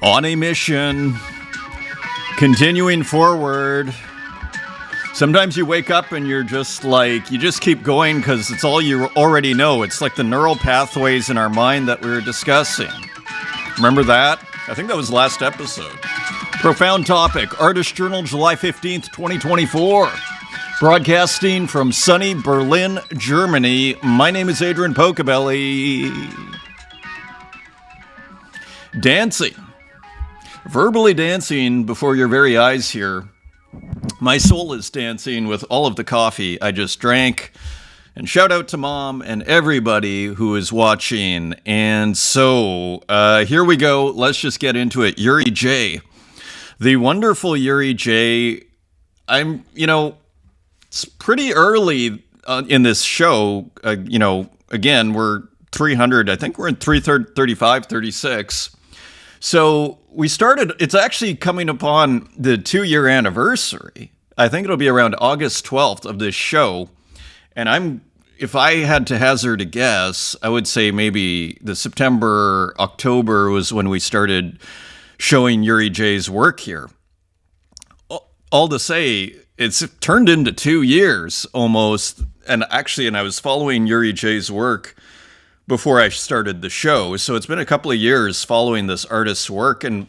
On a mission, continuing forward. Sometimes you wake up and you're just like, you just keep going because it's all you already know. It's like the neural pathways in our mind that we were discussing. Remember that? I think that was last episode. Profound topic, Artist Journal, July 15th, 2024. Broadcasting from sunny Berlin, Germany. My name is Adrian Pocobelli. Dancing. Verbally dancing before your very eyes here. My soul is dancing with all of the coffee I just drank. And shout out to Mom and everybody who is watching. And so, here we go. Let's just get into it. Yuri J. The wonderful Yuri J. It's pretty early in this show. Again, we're 300. I think we're in 335, 36. So we started, it's actually coming upon the 2-year anniversary. I think it'll be around August 12th of this show. And if I had to hazard a guess, I would say maybe the September, October was when we started showing Yuri J's work here. All to say, it's turned into 2 years almost. And I was following Yuri J's work before I started the show. So it's been a couple of years following this artist's work, and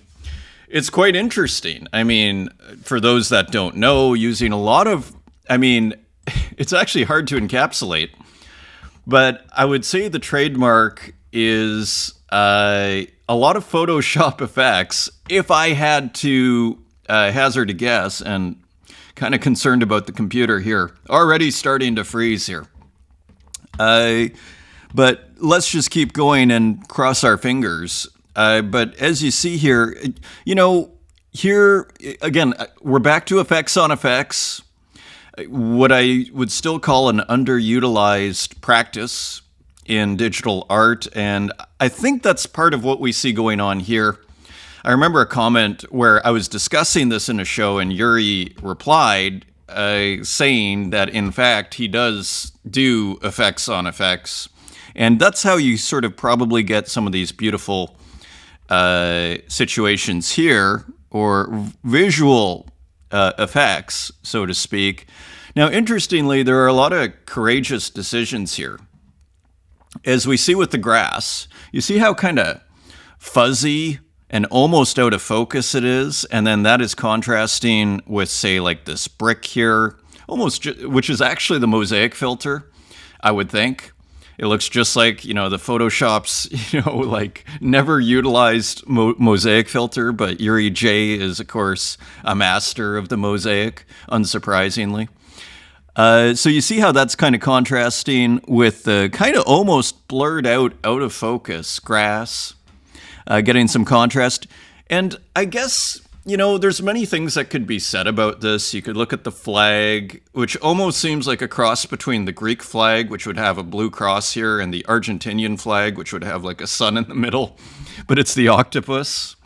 it's quite interesting. I mean, for those that don't know, using a lot of, it's actually hard to encapsulate, but I would say the trademark is a lot of Photoshop effects. If I had to hazard a guess, and kind of concerned about the computer here, already starting to freeze here. But let's just keep going and cross our fingers. But as you see here, here, again, we're back to effects on effects. What I would still call an underutilized practice in digital art. And I think that's part of what we see going on here. I remember a comment where I was discussing this in a show and Yuri replied saying that, in fact, he does do effects on effects. And that's how you sort of probably get some of these beautiful situations here, or visual effects, so to speak. Now, interestingly, there are a lot of courageous decisions here. As we see with the grass, you see how kind of fuzzy and almost out of focus it is, and then that is contrasting with, say, like this brick here, which is actually the mosaic filter, I would think. It looks just like, the Photoshop's, like never utilized mosaic filter, but Yuri J is, of course, a master of the mosaic, unsurprisingly. So you see how that's kind of contrasting with the kind of almost blurred out of focus grass, getting some contrast. And I guess, there's many things that could be said about this. You could look at the flag, which almost seems like a cross between the Greek flag, which would have a blue cross here, and the Argentinian flag, which would have like a sun in the middle, but it's the octopus,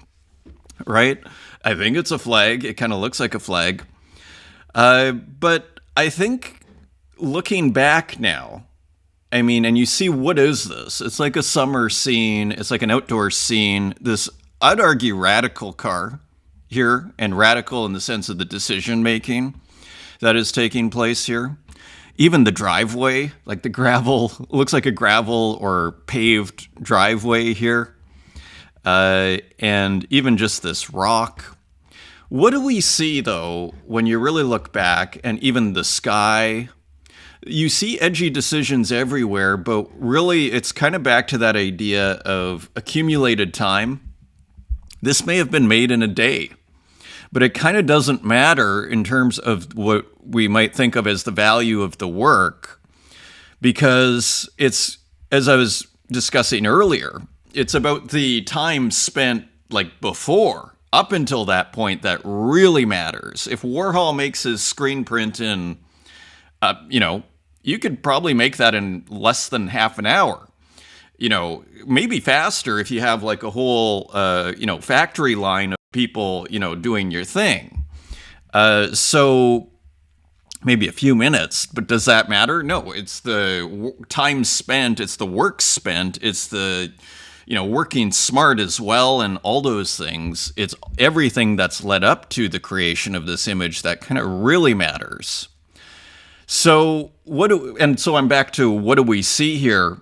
right? I think it's a flag. It kind of looks like a flag. But I think looking back now, and you see, what is this? It's like a summer scene. It's like an outdoor scene. This, I'd argue, radical car here, and radical in the sense of the decision making that is taking place here. Even the driveway, like the gravel, looks like a gravel or paved driveway here. And even just this rock. What do we see, though, when you really look back, and even the sky? You see edgy decisions everywhere, but really it's kind of back to that idea of accumulated time. This may have been made in a day, but it kind of doesn't matter in terms of what we might think of as the value of the work, because it's, as I was discussing earlier, it's about the time spent like before, up until that point, that really matters. If Warhol makes his screen print in, you could probably make that in less than half an hour. Maybe faster if you have like a whole, factory line of people, doing your thing. So maybe a few minutes, but does that matter? No, it's the time spent, it's the work spent, it's the, working smart as well and all those things. It's everything that's led up to the creation of this image that kind of really matters. So so I'm back to what do we see here?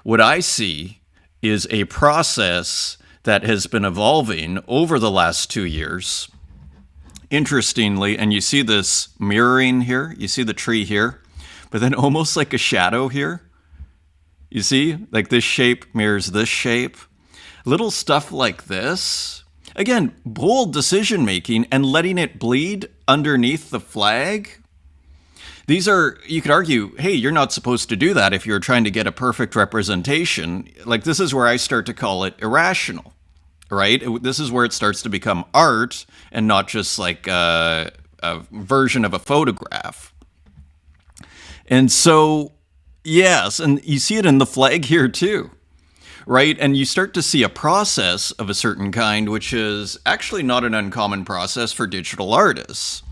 What I see is a process that has been evolving over the last 2 years. Interestingly, and you see this mirroring here, you see the tree here, but then almost like a shadow here. You see, like this shape mirrors this shape. Little stuff like this. Again, bold decision making and letting it bleed underneath the flag. These are, you could argue, hey, you're not supposed to do that if you're trying to get a perfect representation. Like, this is where I start to call it irrational, right? This is where it starts to become art and not just like a version of a photograph. And so, yes, and you see it in the flag here too, right? And you start to see a process of a certain kind, which is actually not an uncommon process for digital artists,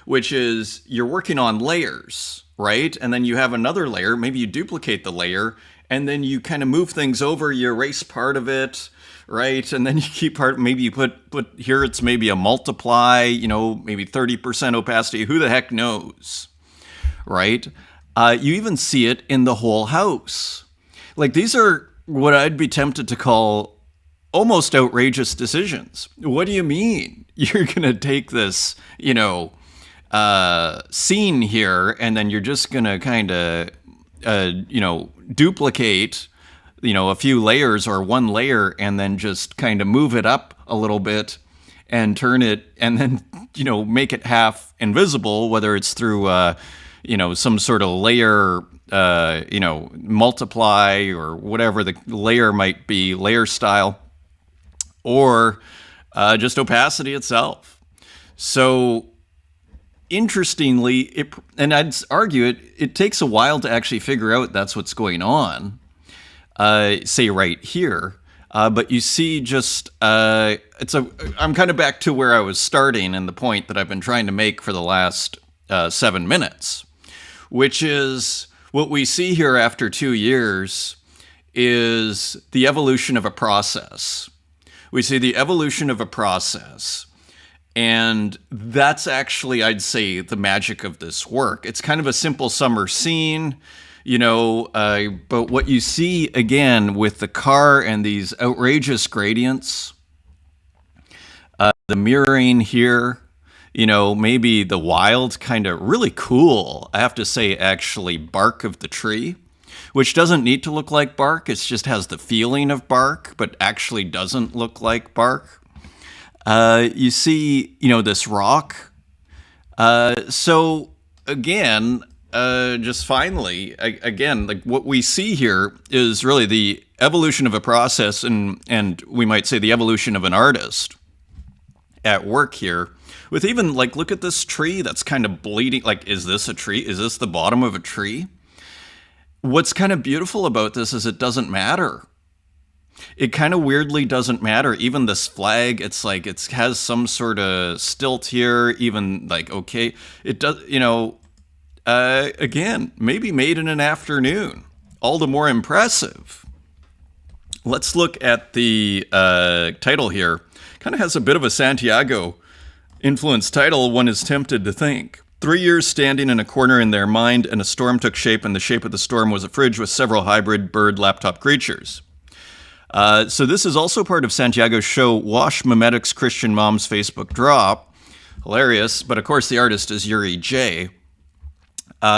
which is you're working on layers, right? And then you have another layer, maybe you duplicate the layer, and then you kind of move things over, you erase part of it, right? And then you keep part, maybe you put here, it's maybe a multiply, maybe 30% opacity, who the heck knows, right? You even see it in the whole house. Like, these are what I'd be tempted to call almost outrageous decisions. What do you mean? You're going to take this, scene here, and then you're just going to kind of, duplicate, a few layers or one layer, and then just kind of move it up a little bit and turn it, and then, make it half invisible, whether it's through, some sort of layer, multiply or whatever the layer might be, layer style, or just opacity itself. So interestingly, and I'd argue it takes a while to actually figure out that's what's going on, say right here. But you see just, I'm kind of back to where I was starting and the point that I've been trying to make for the last 7 minutes, which is what we see here after 2 years is the evolution of a process. We see the evolution of a process. And that's actually, I'd say, the magic of this work. It's kind of a simple summer scene, but what you see again with the car and these outrageous gradients, the mirroring here, maybe the wild kind of really cool, I have to say, actually, bark of the tree, which doesn't need to look like bark. It just has the feeling of bark, but actually doesn't look like bark. You see, this rock. So again, just finally, again, like what we see here is really the evolution of a process, and we might say the evolution of an artist at work here. With even like, look at this tree that's kind of bleeding. Like, is this a tree? Is this the bottom of a tree? What's kind of beautiful about this is it doesn't matter. It kind of weirdly doesn't matter. Even this flag, it's like it has some sort of stilt here. Even like, okay, it does, again, maybe made in an afternoon. All the more impressive. Let's look at the title here. Kind of has a bit of a Santiago influence title, one is tempted to think. 3 years standing in a corner in their mind, and a storm took shape, and the shape of the storm was a fridge with several hybrid bird laptop creatures. So this is also part of Santiago's show, Wash Memetic's Christian Mom's Facebook Drop. Hilarious, but of course the artist is Yuri J.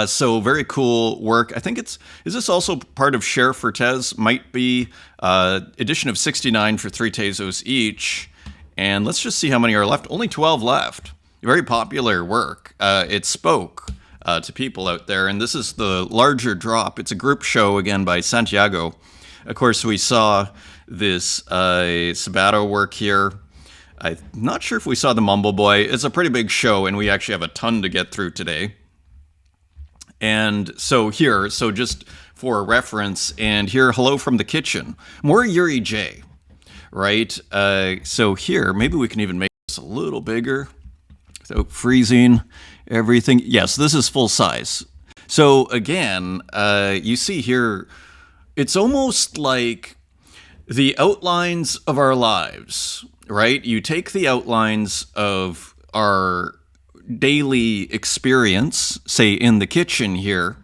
So very cool work. I think is this also part of Share for Tez? Might be edition of 69 for 3 Tezos each. And let's just see how many are left. Only 12 left. Very popular work. It spoke to people out there. And this is the larger drop. It's a group show, again, by Santiago. Of course, we saw this Sabato work here. I'm not sure if we saw the Mumble Boy. It's a pretty big show, and we actually have a ton to get through today. And so here, so just for reference, and here, hello from the kitchen. More Yuri J, right? So here, maybe we can even make this a little bigger without freezing everything. Yes, this is full size. So again, you see here, it's almost like The outlines of our lives, right? You take the outlines of our daily experience, say in the kitchen here.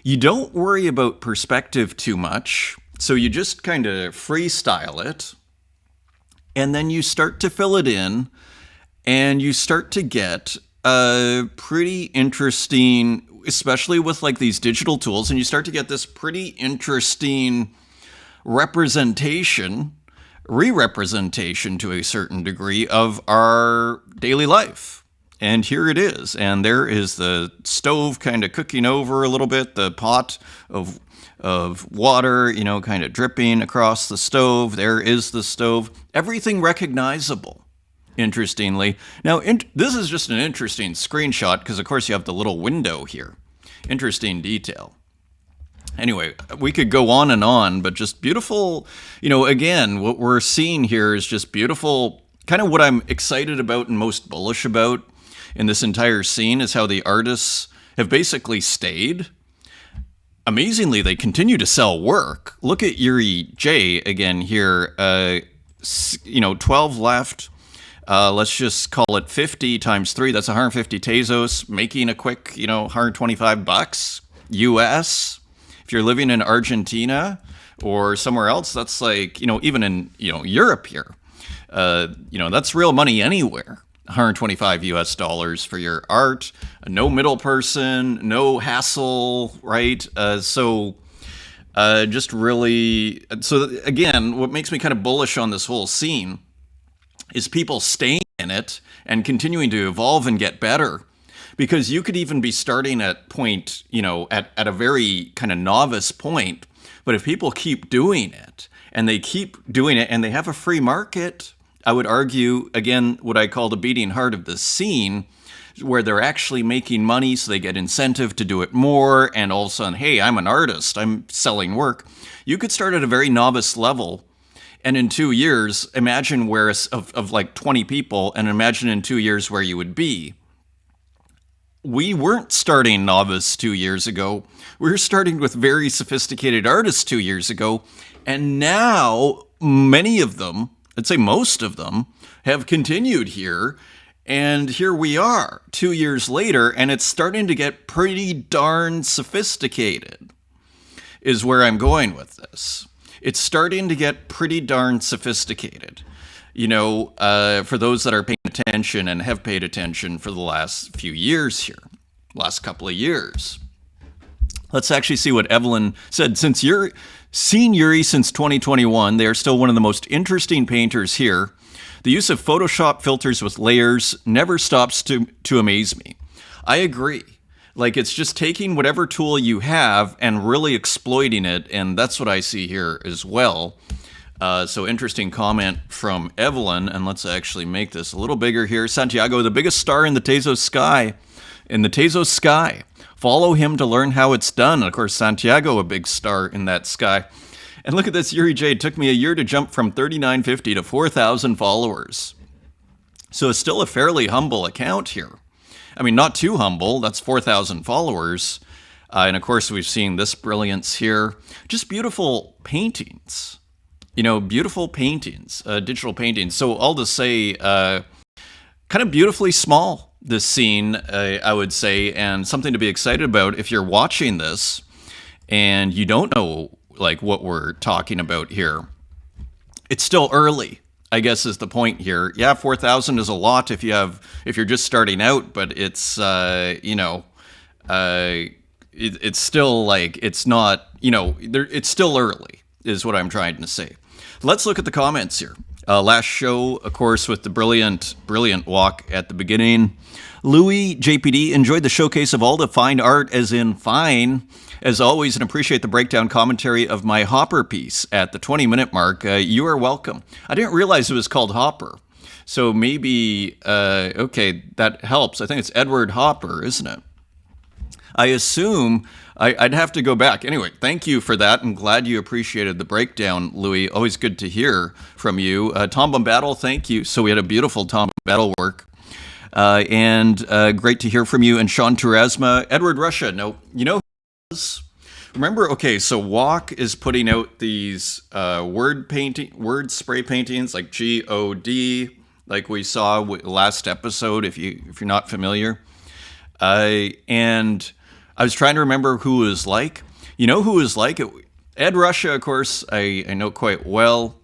You don't worry about perspective too much, so you just kind of freestyle it, and then you start to fill it in, and you start to get a pretty interesting, especially with like these digital tools, and you start to get this pretty interesting representation, re-representation to a certain degree of our daily life. And here it is. And there is the stove kind of cooking over a little bit, the pot of water, you know, kind of dripping across the stove. There is the stove. Everything recognizable, interestingly. Now, this is just an interesting screenshot because, of course, you have the little window here. Interesting detail. Anyway, we could go on, but just beautiful, you know, again, what we're seeing here is just beautiful. Kind of what I'm excited about and most bullish about in this entire scene is how the artists have basically stayed. Amazingly, they continue to sell work. Look at Yuri J again here, 12 left. Let's just call it 50 times 3. That's 150 Tezos, making a quick, $125 US. If you're living in Argentina or somewhere else, that's like, even in, Europe here, that's real money anywhere. 125 US dollars for your art, no middle person, no hassle, right? Just really, so again, what makes me kind of bullish on this whole scene is people staying in it and continuing to evolve and get better. Because you could even be starting at point, at a very kind of novice point. But if people keep doing it and they keep doing it and they have a free market, I would argue, again, what I call the beating heart of the scene, where they're actually making money so they get incentive to do it more. And all of a sudden, hey, I'm an artist, I'm selling work. You could start at a very novice level. And in 2 years, imagine where of like 20 people, and imagine in 2 years where you would be. We weren't starting novice 2 years ago. We were starting with very sophisticated artists 2 years ago. And now many of them, I'd say most of them, have continued here. And here we are 2 years later, and it's starting to get pretty darn sophisticated, is where I'm going with this. It's starting to get pretty darn sophisticated. For those that are paying attention and have paid attention for the last few years here, last couple of years. Let's actually see what Evelyn said. Since you're seen Yuri since 2021, they are still one of the most interesting painters here. The use of Photoshop filters with layers never stops to amaze me. I agree. Like, it's just taking whatever tool you have and really exploiting it, and that's what I see here as well. So interesting comment from Evelyn, and let's actually make this a little bigger here. Santiago, the biggest star in the Tezos sky. In the Tezos sky. Follow him to learn how it's done. And of course, Santiago, a big star in that sky. And look at this, Yuri J. It took me a year to jump from 3,950 to 4,000 followers. So it's still a fairly humble account here. I mean, not too humble. That's 4,000 followers. And of course, we've seen this brilliance here. Just beautiful paintings. Beautiful paintings, digital paintings. So I'll just say, kind of beautifully small, this scene, I would say, and something to be excited about if you're watching this and you don't know, like, what we're talking about here. It's still early, I guess, is the point here. Yeah, 4,000 is a lot if you're just starting out, but it's, it's still like, it's not, it's still early, is what I'm trying to say. Let's look at the comments here. Last show, of course, with the brilliant walk at the beginning. Louis JPD enjoyed the showcase of all the fine art, as in fine, as always, and appreciate the breakdown commentary of my Hopper piece at the 20-minute mark. You are welcome. I didn't realize it was called Hopper. So maybe, okay, that helps. I think it's Edward Hopper, isn't it? I assume I'd have to go back. Anyway, thank you for that. I'm glad you appreciated the breakdown, Louis. Always good to hear from you. Tom Bombattle, thank you. So we had a beautiful Tom Bombattle work. And great to hear from you. And Sean Turazma, Edward Russia. No, you know who it is? Remember, okay, so Walk is putting out these word spray paintings like God, like we saw last episode. If you're not familiar, and I was trying to remember who it was like. You know who it was like? Ed Ruscha, of course, I know quite well.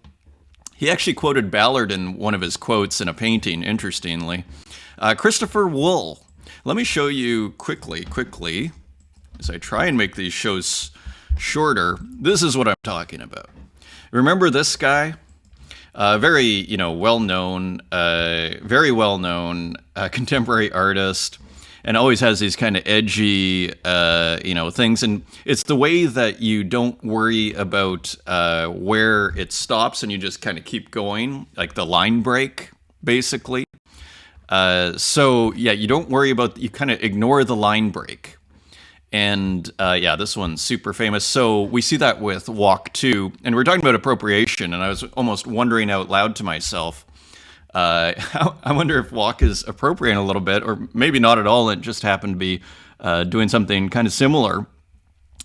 He actually quoted Ballard in one of his quotes in a painting, interestingly. Christopher Wool. Let me show you quickly, as I try and make these shows shorter. This is what I'm talking about. Remember this guy? Very, well-known, very well-known contemporary artist, and always has these kind of edgy, things. And it's the way that you don't worry about where it stops and you just kind of keep going, like the line break, basically. You don't worry about, you kind of ignore the line break. And this one's super famous. So we see that with Walk 2. And we're talking about appropriation. And I was almost wondering out loud to myself, I wonder if Walk is appropriating a little bit, or maybe not at all. It just happened to be doing something kind of similar.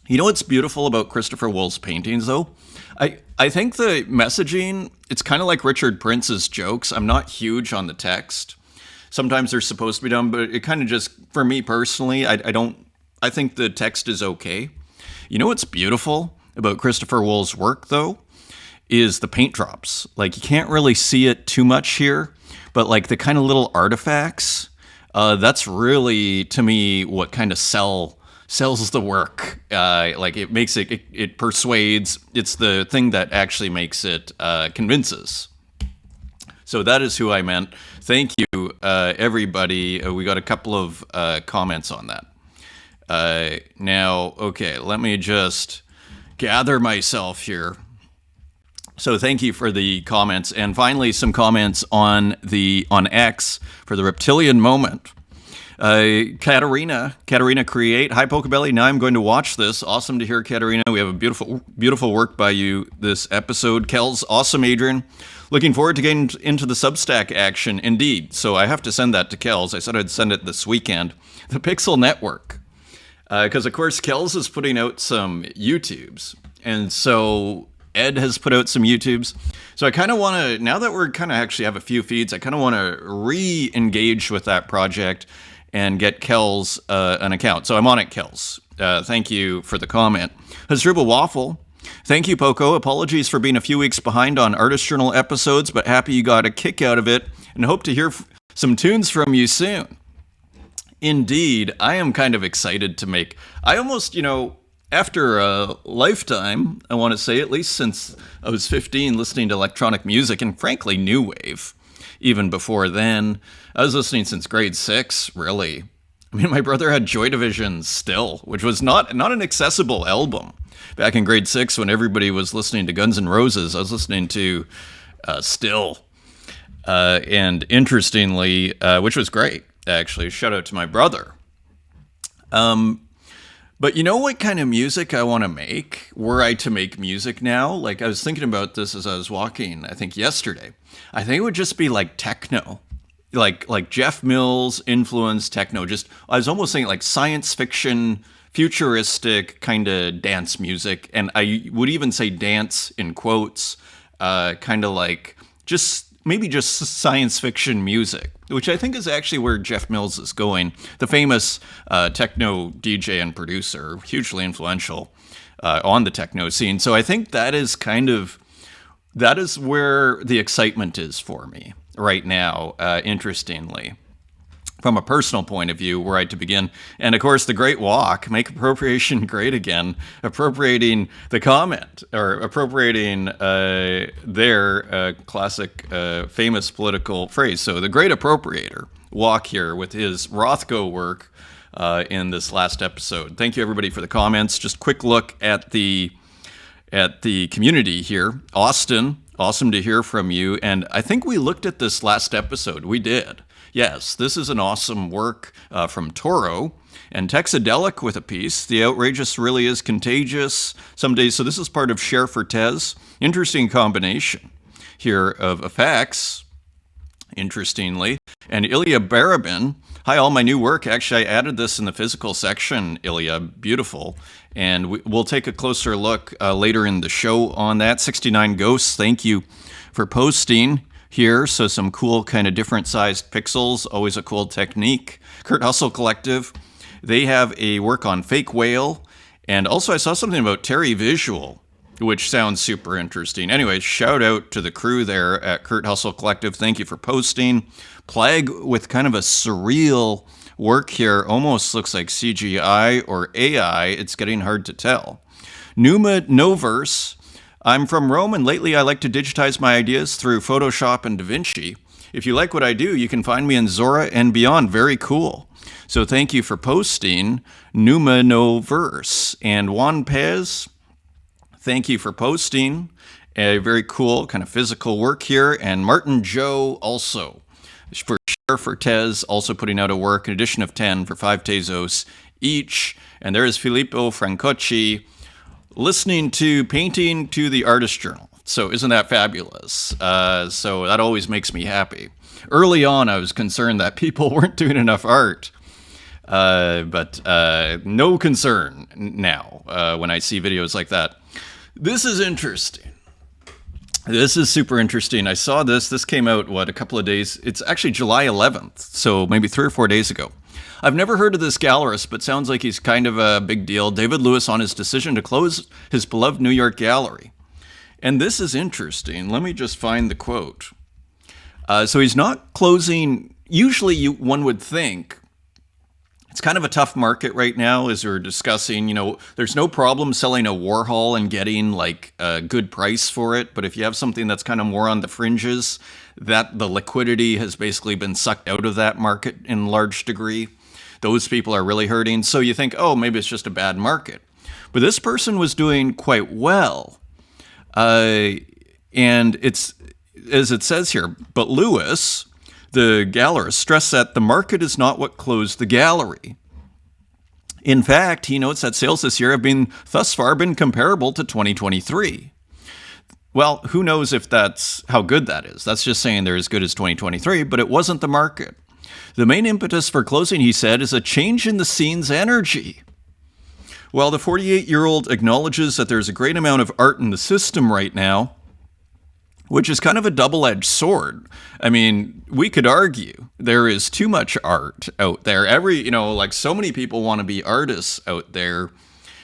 You know what's beautiful about Christopher Wool's paintings, though? I think the messaging, it's kind of like Richard Prince's jokes. I'm not huge on the text. Sometimes they're supposed to be done, but it kind of just, for me personally, I think the text is okay. You know what's beautiful about Christopher Wool's work, though, is the paint drops. Like, you can't really see it too much here, but like the kind of little artifacts, that's really, to me, what kind of sells the work. Like, it makes it persuades. It's the thing that actually makes it convinces. So that is who I meant. Thank you, everybody. We got a couple of comments on that. Now, okay, let me just gather myself here. So thank you for the comments. And finally, some comments on X for the reptilian moment. Katerina Create. Hi, Pocobelli. Now I'm going to watch this. Awesome to hear, Katerina. We have a beautiful work by you this episode. Kel's awesome, Adrian. Looking forward to getting into the Substack action. Indeed. So I have to send that to Kel's. I said I'd send it this weekend. The Pixel Network. Because, of course, Kel's is putting out some YouTubes. And so Ed has put out some YouTubes. So I kind of want to, now that we're kind of actually have a few feeds, I kind of want to re-engage with that project and get Kel's an account. So I'm on it, Kel's. Thank you for the comment. Hasdrubal Waffle. Thank you, Poco. Apologies for being a few weeks behind on Artist Journal episodes, but happy you got a kick out of it and hope to hear some tunes from you soon. Indeed, I am kind of excited to make, I almost, after a lifetime, I want to say, at least since I was 15, listening to electronic music, and frankly, new wave. Even before then, I was listening since grade 6, really. I mean, my brother had Joy Division Still, which was not an accessible album. Back in grade 6, when everybody was listening to Guns N' Roses, I was listening to Still. And interestingly, which was great, actually. Shout out to my brother. But you know what kind of music I want to make? Were I to make music now? Like, I was thinking about this as I was walking, I think yesterday. I think it would just be like techno. Like Jeff Mills influenced techno. I was almost saying like science fiction, futuristic kind of dance music. And I would even say dance in quotes, kind of like maybe just science fiction music, which I think is actually where Jeff Mills is going. The famous techno DJ and producer, hugely influential on the techno scene. So I think that is where the excitement is for me right now, interestingly. From a personal point of view, were I to begin. And of course, the Great Walk, make appropriation great again, appropriating the comment, or appropriating their classic, famous political phrase. So the Great Appropriator, Walk here with his Rothko work in this last episode. Thank you, everybody, for the comments. Just quick look at the community here. Austin, awesome to hear from you. And I think we looked at this last episode. We did. Yes, this is an awesome work from Toro and Texadelic with a piece. The outrageous really is contagious some days. So this is part of Share for Tez. Interesting combination here of effects, interestingly. And Ilya Barabin. Hi, all my new work. Actually, I added this in the physical section, Ilya. Beautiful. And we'll take a closer look later in the show on that. 69 Ghosts, thank you for posting here. So some cool kind of different sized pixels, always a cool technique. Kurt Hustle Collective, they have a work on Fake Whale. And also I saw something about Terry Visual, which sounds super interesting. Anyway, shout out to the crew there at Kurt Hustle Collective. Thank you for posting. Plague with kind of a surreal work here, almost looks like CGI or AI. It's getting hard to tell. Numa Noverse. I'm from Rome, and lately I like to digitize my ideas through Photoshop and DaVinci. If you like what I do, you can find me in Zora and beyond. Very cool. So thank you for posting, Numa Noverse. And Juan Pez, thank you for posting. A very cool kind of physical work here. And Martin Joe also for Tez, also putting out a work, an edition of 10 for 5 Tezos each. And there is Filippo Francocci listening to Painting to the Artist Journal. So isn't that fabulous? So that always makes me happy. Early on, I was concerned that people weren't doing enough art. But no concern now when I see videos like that. This is interesting. This is super interesting. I saw this. This came out, a couple of days. It's actually July 11th, so maybe 3 or 4 days ago. I've never heard of this gallerist, but sounds like he's kind of a big deal. David Lewis on his decision to close his beloved New York gallery. And this is interesting. Let me just find the quote. So he's not closing. Usually one would think it's kind of a tough market right now, as we're discussing. There's no problem selling a Warhol and getting like a good price for it. But if you have something that's kind of more on the fringes, that the liquidity has basically been sucked out of that market in large degree. Those people are really hurting. So you think, oh, maybe it's just a bad market. But this person was doing quite well. And it's, as it says here, but Lewis, the gallerist, stressed that the market is not what closed the gallery. In fact, he notes that sales this year have thus far been comparable to 2023. Well, who knows if that's how good that is. That's just saying they're as good as 2023, but it wasn't the market. The main impetus for closing, he said, is a change in the scene's energy. Well, the 48-year-old acknowledges that there's a great amount of art in the system right now, which is kind of a double-edged sword. I mean, we could argue there is too much art out there. So many people want to be artists out there.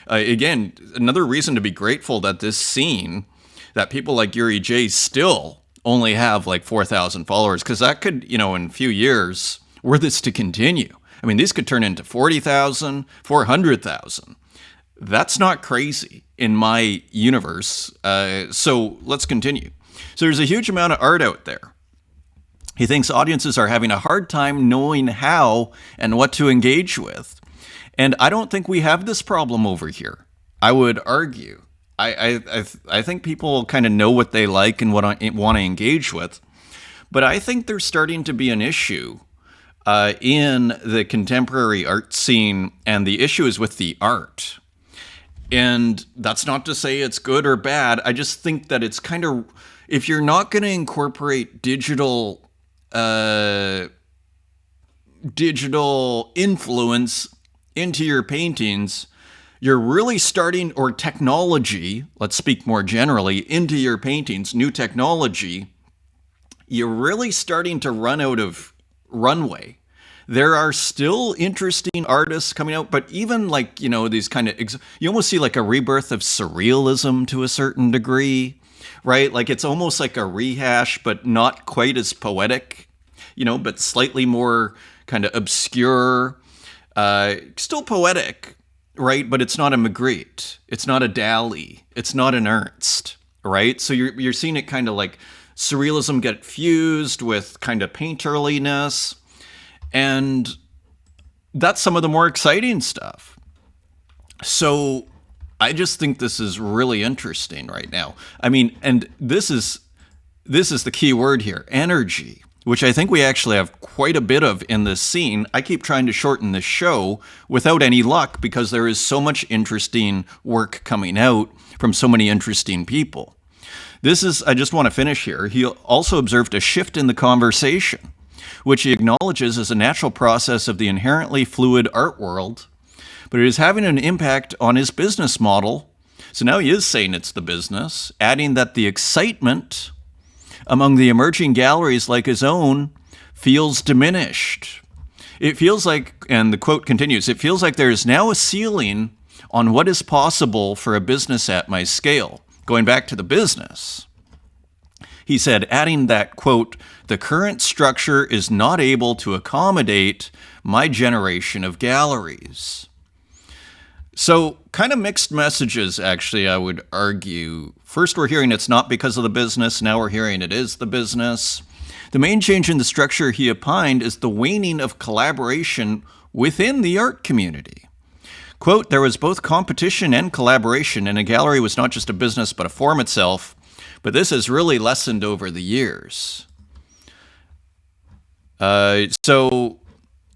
Again, another reason to be grateful that this scene, that people like Yuri J still only have like 4,000 followers, because that could, in a few years, were this to continue, I mean, these could turn into 40,000, 400,000. That's not crazy in my universe. So let's continue. So there's a huge amount of art out there. He thinks audiences are having a hard time knowing how and what to engage with. And I don't think we have this problem over here. I would argue. I think people kind of know what they like and what I want to engage with. But I think there's starting to be an issue in the contemporary art scene, and the issue is with the art. And that's not to say it's good or bad. I just think that it's kind of, if you're not going to incorporate digital influence into your paintings, you're really starting, or technology, let's speak more generally, into your paintings, new technology, you're really starting to run out of runway. There are still interesting artists coming out, but even like, these kind of, you almost see like a rebirth of surrealism to a certain degree, right? Like it's almost like a rehash, but not quite as poetic, but slightly more kind of obscure, still poetic, right? But it's not a Magritte, it's not a Dali, it's not an Ernst, right? So you're seeing it kind of like surrealism get fused with kind of painterliness. And that's some of the more exciting stuff. So I just think this is really interesting right now. I mean, and this is the key word here, energy, which I think we actually have quite a bit of in this scene. I keep trying to shorten this show without any luck because there is so much interesting work coming out from so many interesting people. I just want to finish here. He also observed a shift in the conversation, which he acknowledges as a natural process of the inherently fluid art world, but it is having an impact on his business model. So now he is saying it's the business, adding that the excitement among the emerging galleries like his own feels diminished. It feels like, and the quote continues, it feels like there is now a ceiling on what is possible for a business at my scale. Going back to the business, he said, adding that, quote, the current structure is not able to accommodate my generation of galleries. So kind of mixed messages, actually, I would argue. First, we're hearing it's not because of the business. Now we're hearing it is the business. The main change in the structure, he opined, is the waning of collaboration within the art community. Quote, there was both competition and collaboration, and a gallery was not just a business but a form itself, but this has really lessened over the years. So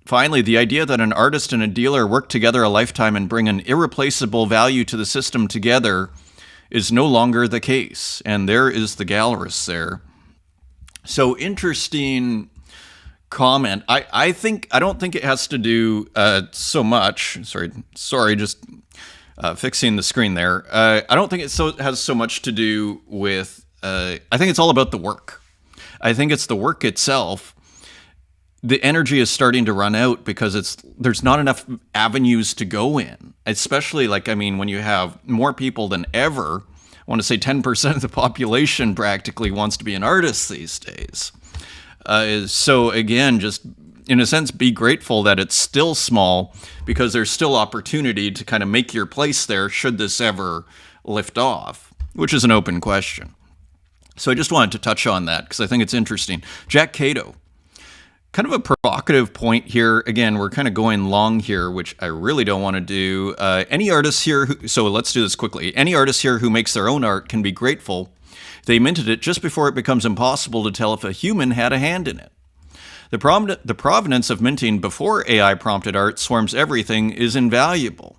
finally, the idea that an artist and a dealer work together a lifetime and bring an irreplaceable value to the system together is no longer the case. And there is the Gallerist there. So interesting comment. I don't think it has to do so much. Sorry, just fixing the screen there. I don't think it has so much to do with. I think it's all about the work. I think it's the work itself. The energy is starting to run out because there's not enough avenues to go in. Especially when you have more people than ever. I want to say 10% of the population practically wants to be an artist these days. So again, just in a sense, be grateful that it's still small because there's still opportunity to kind of make your place there should this ever lift off, which is an open question. So I just wanted to touch on that because I think it's interesting. Jack Cato, kind of a provocative point here. Again, we're kind of going long here, which I really don't want to do. Any artists here, so let's do this quickly. Any artist here who makes their own art can be grateful they minted it just before it becomes impossible to tell if a human had a hand in it. The provenance of minting before AI-prompted art swarms everything is invaluable.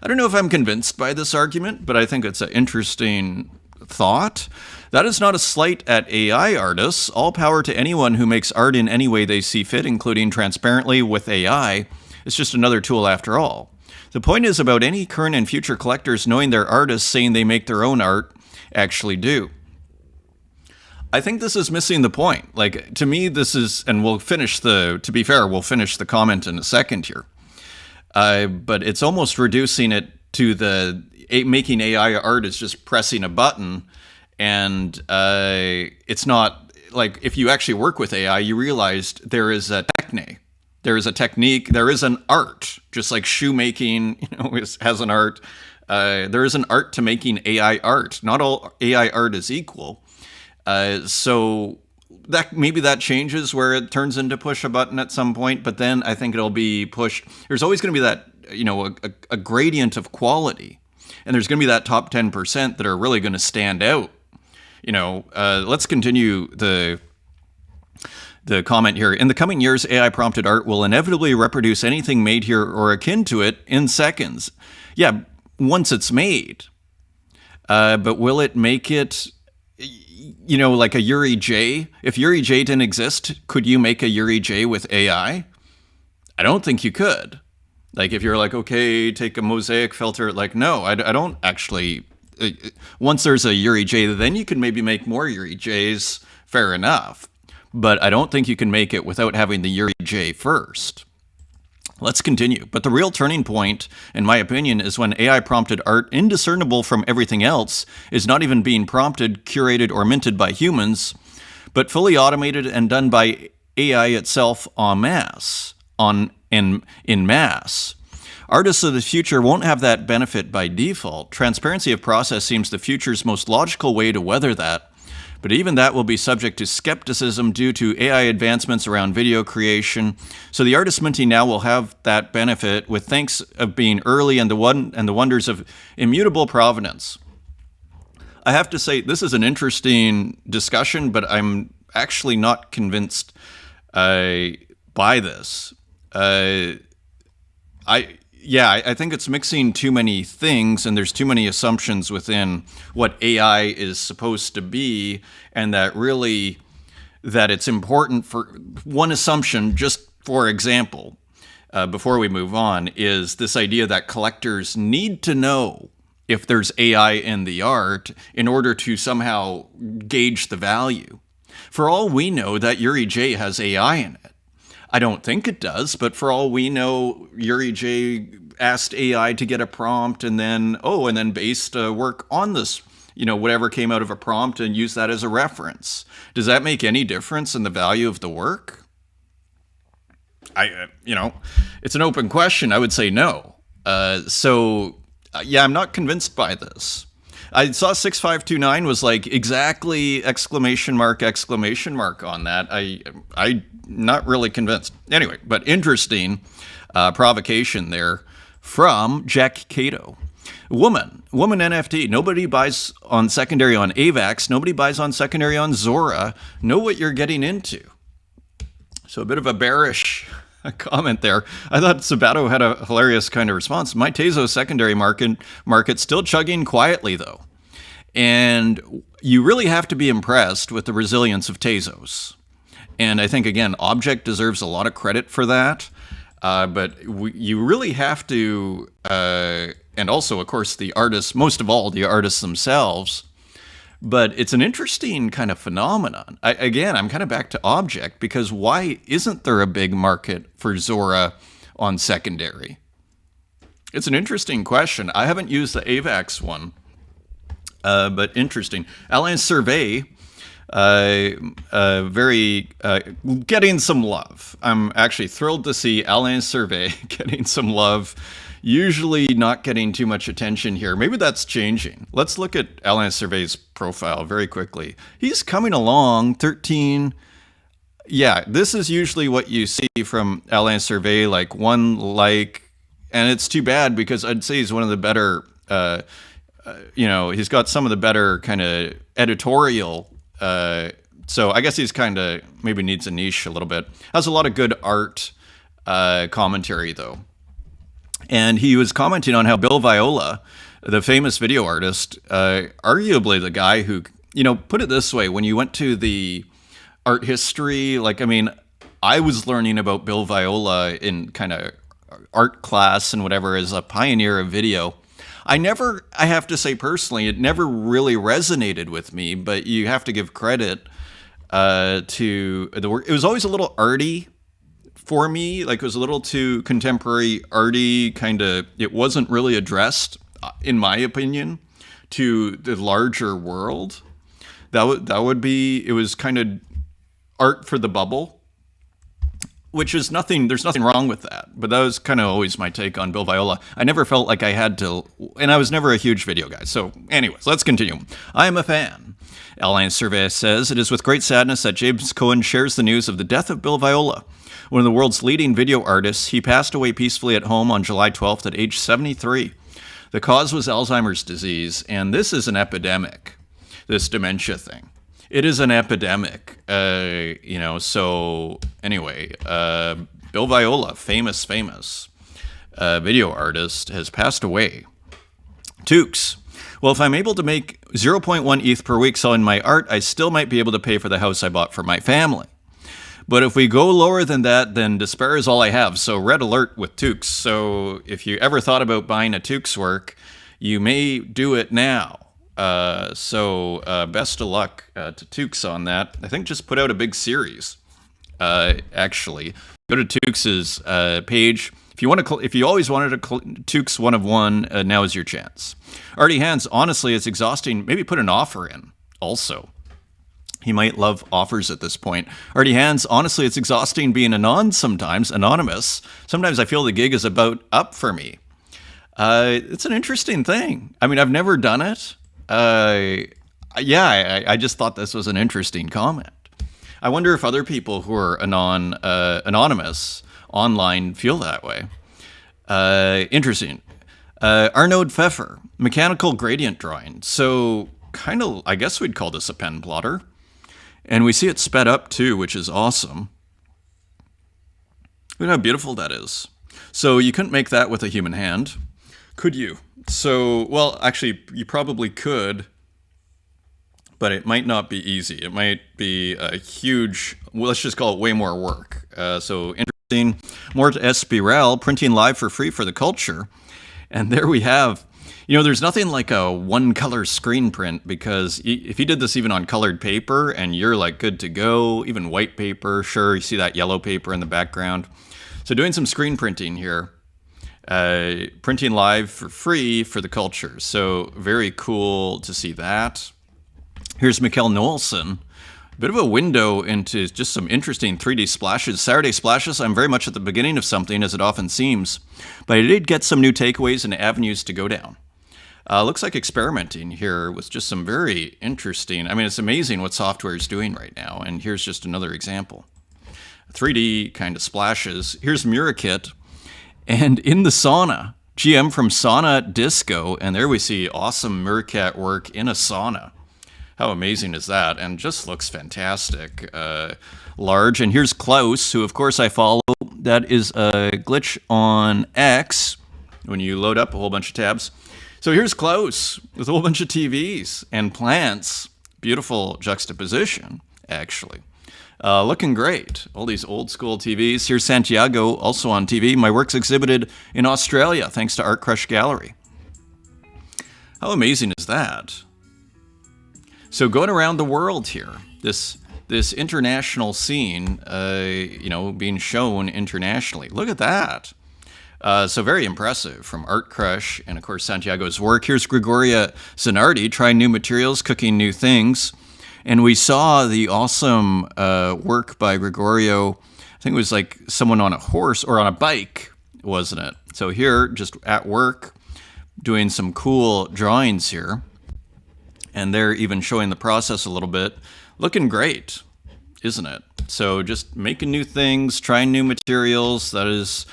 I don't know if I'm convinced by this argument, but I think it's an interesting thought. That is not a slight at AI artists. All power to anyone who makes art in any way they see fit, including transparently with AI. It's just another tool after all. The point is about any current and future collectors knowing their artists saying they make their own art actually do. I think this is missing the point. To me, this is, and we'll finish we'll finish the comment in a second here. But it's almost reducing it to making AI art is just pressing a button. And it's not, if you actually work with AI, you realized there is a technique. There is a technique. There is an art, just like shoemaking, has an art. There is an art to making AI art. Not all AI art is equal. So maybe that changes where it turns into push a button at some point, but then I think it'll be pushed. There's always going to be that, a gradient of quality, and there's going to be that top 10% that are really going to stand out. Let's continue the comment here. In the coming years, AI prompted art will inevitably reproduce anything made here or akin to it in seconds. Yeah, once it's made. But will it make it, like a Yuri J? If Yuri J didn't exist, could you make a Yuri J with AI? I don't think you could. If you're okay, take a mosaic filter, no, I don't actually. Once there's a Yuri J, then you can maybe make more Yuri Js, fair enough. But I don't think you can make it without having the Yuri J first. Let's continue. But the real turning point, in my opinion, is when AI-prompted art, indiscernible from everything else, is not even being prompted, curated, or minted by humans, but fully automated and done by AI itself en masse, in mass. Artists of the future won't have that benefit by default. Transparency of process seems the future's most logical way to weather that, but even that will be subject to skepticism due to AI advancements around video creation. So the artist minting now will have that benefit with thanks of being early and the wonders of immutable provenance. I have to say, this is an interesting discussion, but I'm actually not convinced by this. I think it's mixing too many things, and there's too many assumptions within what AI is supposed to be, and that it's important for one assumption, just for example, before we move on, is this idea that collectors need to know if there's AI in the art in order to somehow gauge the value. For all we know, that Yuri J has AI in it. I don't think it does, but for all we know, Yuri J asked AI to get a prompt and then based work on this, whatever came out of a prompt and use that as a reference. Does that make any difference in the value of the work? It's an open question. I would say no. I'm not convinced by this. I saw 6529 was like exactly exclamation mark on that. I not really convinced. Anyway, but interesting provocation there from Jack Cato. Woman NFT. Nobody buys on secondary on AVAX. Nobody buys on secondary on Zora. Know what you're getting into. So a bit of a bearish comment there. I thought Sabato had a hilarious kind of response. My Tezos secondary market still chugging quietly though. And you really have to be impressed with the resilience of Tezos. And I think, again, Object deserves a lot of credit for that. But you really have to, and also, of course, the artists, most of all, the artists themselves. But it's an interesting kind of phenomenon. I'm kind of back to Object, because why isn't there a big market for Zora on secondary? It's an interesting question. I haven't used the AVAX one, but interesting. Alain Survey, getting some love. I'm actually thrilled to see Alain Survey getting some love. Usually not getting too much attention here. Maybe that's changing. Let's look at Alain Survey's profile very quickly. He's coming along, 13. Yeah, this is usually what you see from Alain Survey, like one like, and it's too bad because I'd say he's one of the better, he's got some of the better kind of editorial. So I guess he's kind of maybe needs a niche a little bit. Has a lot of good art commentary though. And he was commenting on how Bill Viola, the famous video artist, arguably the guy who, put it this way, when you went to the art history, I was learning about Bill Viola in kind of art class and whatever as a pioneer of video. I have to say personally, it never really resonated with me, but you have to give credit to the work. It was always a little arty for me, like it was a little too contemporary, arty, kind of, it wasn't really addressed, in my opinion, to the larger world. That would be, it was kind of art for the bubble, which is nothing, there's nothing wrong with that. But that was kind of always my take on Bill Viola. I never felt like I had to, and I was never a huge video guy. So anyways, let's continue. I am a fan. Alain Survey says, it is with great sadness that James Cohen shares the news of the death of Bill Viola, one of the world's leading video artists. He passed away peacefully at home on July 12th at age 73. The cause was Alzheimer's disease, and this is an epidemic, this dementia thing. It is an epidemic, so anyway, Bill Viola, famous video artist, has passed away. Tukes. Well, if I'm able to make 0.1 ETH per week selling my art, I still might be able to pay for the house I bought for my family. But if we go lower than that, then despair is all I have. So red alert with Tukes. So if you ever thought about buying a Tukes work, you may do it now. Best of luck to Tukes on that. I think just put out a big series, actually. Go to Tukes' page. If you always wanted a Tukes one of one, now is your chance. Artie Hands, honestly, it's exhausting. Maybe put an offer in also. He might love offers at this point. Artie Hands, honestly, it's exhausting being anonymous. Sometimes I feel the gig is about up for me. It's an interesting thing. I mean, I've never done it. I just thought this was an interesting comment. I wonder if other people who are anonymous online feel that way. Interesting. Arnaud Pfeffer, mechanical gradient drawing. So kind of, I guess we'd call this a pen plotter. And we see it sped up too, which is awesome. Look how beautiful that is. So you couldn't make that with a human hand, could you? So, well, actually, you probably could, but it might not be easy. It might be a huge, well, let's just call it way more work. So More to Espiral, printing live for free for the culture. And there we have, there's nothing like a one-color screen print, because if you did this even on colored paper and you're like good to go, even white paper, sure, you see that yellow paper in the background. So doing some screen printing here, printing live for free for the culture. So very cool to see that. Here's Mikkel Nolson. A bit of a window into just some interesting 3D splashes. Saturday splashes, I'm very much at the beginning of something, as it often seems. But I did get some new takeaways and avenues to go down. Looks like experimenting here with just some very interesting... it's amazing what software is doing right now. And here's just another example. 3D kind of splashes. Here's Murakit. And in the sauna, GM from Sauna Disco. And there we see awesome Murakit work in a sauna. How amazing is that? And just looks fantastic. Large. And here's Klaus, who of course I follow. That is a glitch on X when you load up a whole bunch of tabs. So here's Klaus with a whole bunch of TVs and plants. Beautiful juxtaposition, actually. Looking great. All these old school TVs. Here's Santiago, also on TV. My work's exhibited in Australia, thanks to Art Crush Gallery. How amazing is that? So going around the world here, this international scene, being shown internationally. Look at that. So very impressive from Art Crush and, of course, Santiago's work. Here's Gregoria Zanardi trying new materials, cooking new things. And we saw the awesome work by Gregorio. I think it was like someone on a horse or on a bike, wasn't it? So here, just at work, doing some cool drawings here. And they're even showing the process a little bit. Looking great, isn't it? So just making new things, trying new materials. That is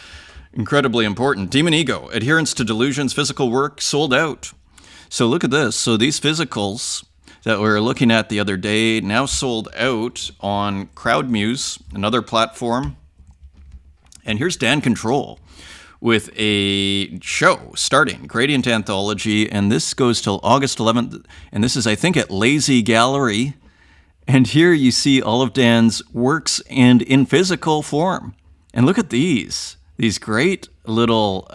incredibly important. Demon Ego, adherence to delusions, physical work, sold out. So look at this. So these physicals that we were looking at the other day, now sold out on CrowdMuse, another platform. And here's Dan Control with a show starting, Gradient Anthology, and this goes till August 11th, and this is, I think, at Lazy Gallery. And here you see all of Dan's works and in physical form. And look at these great little,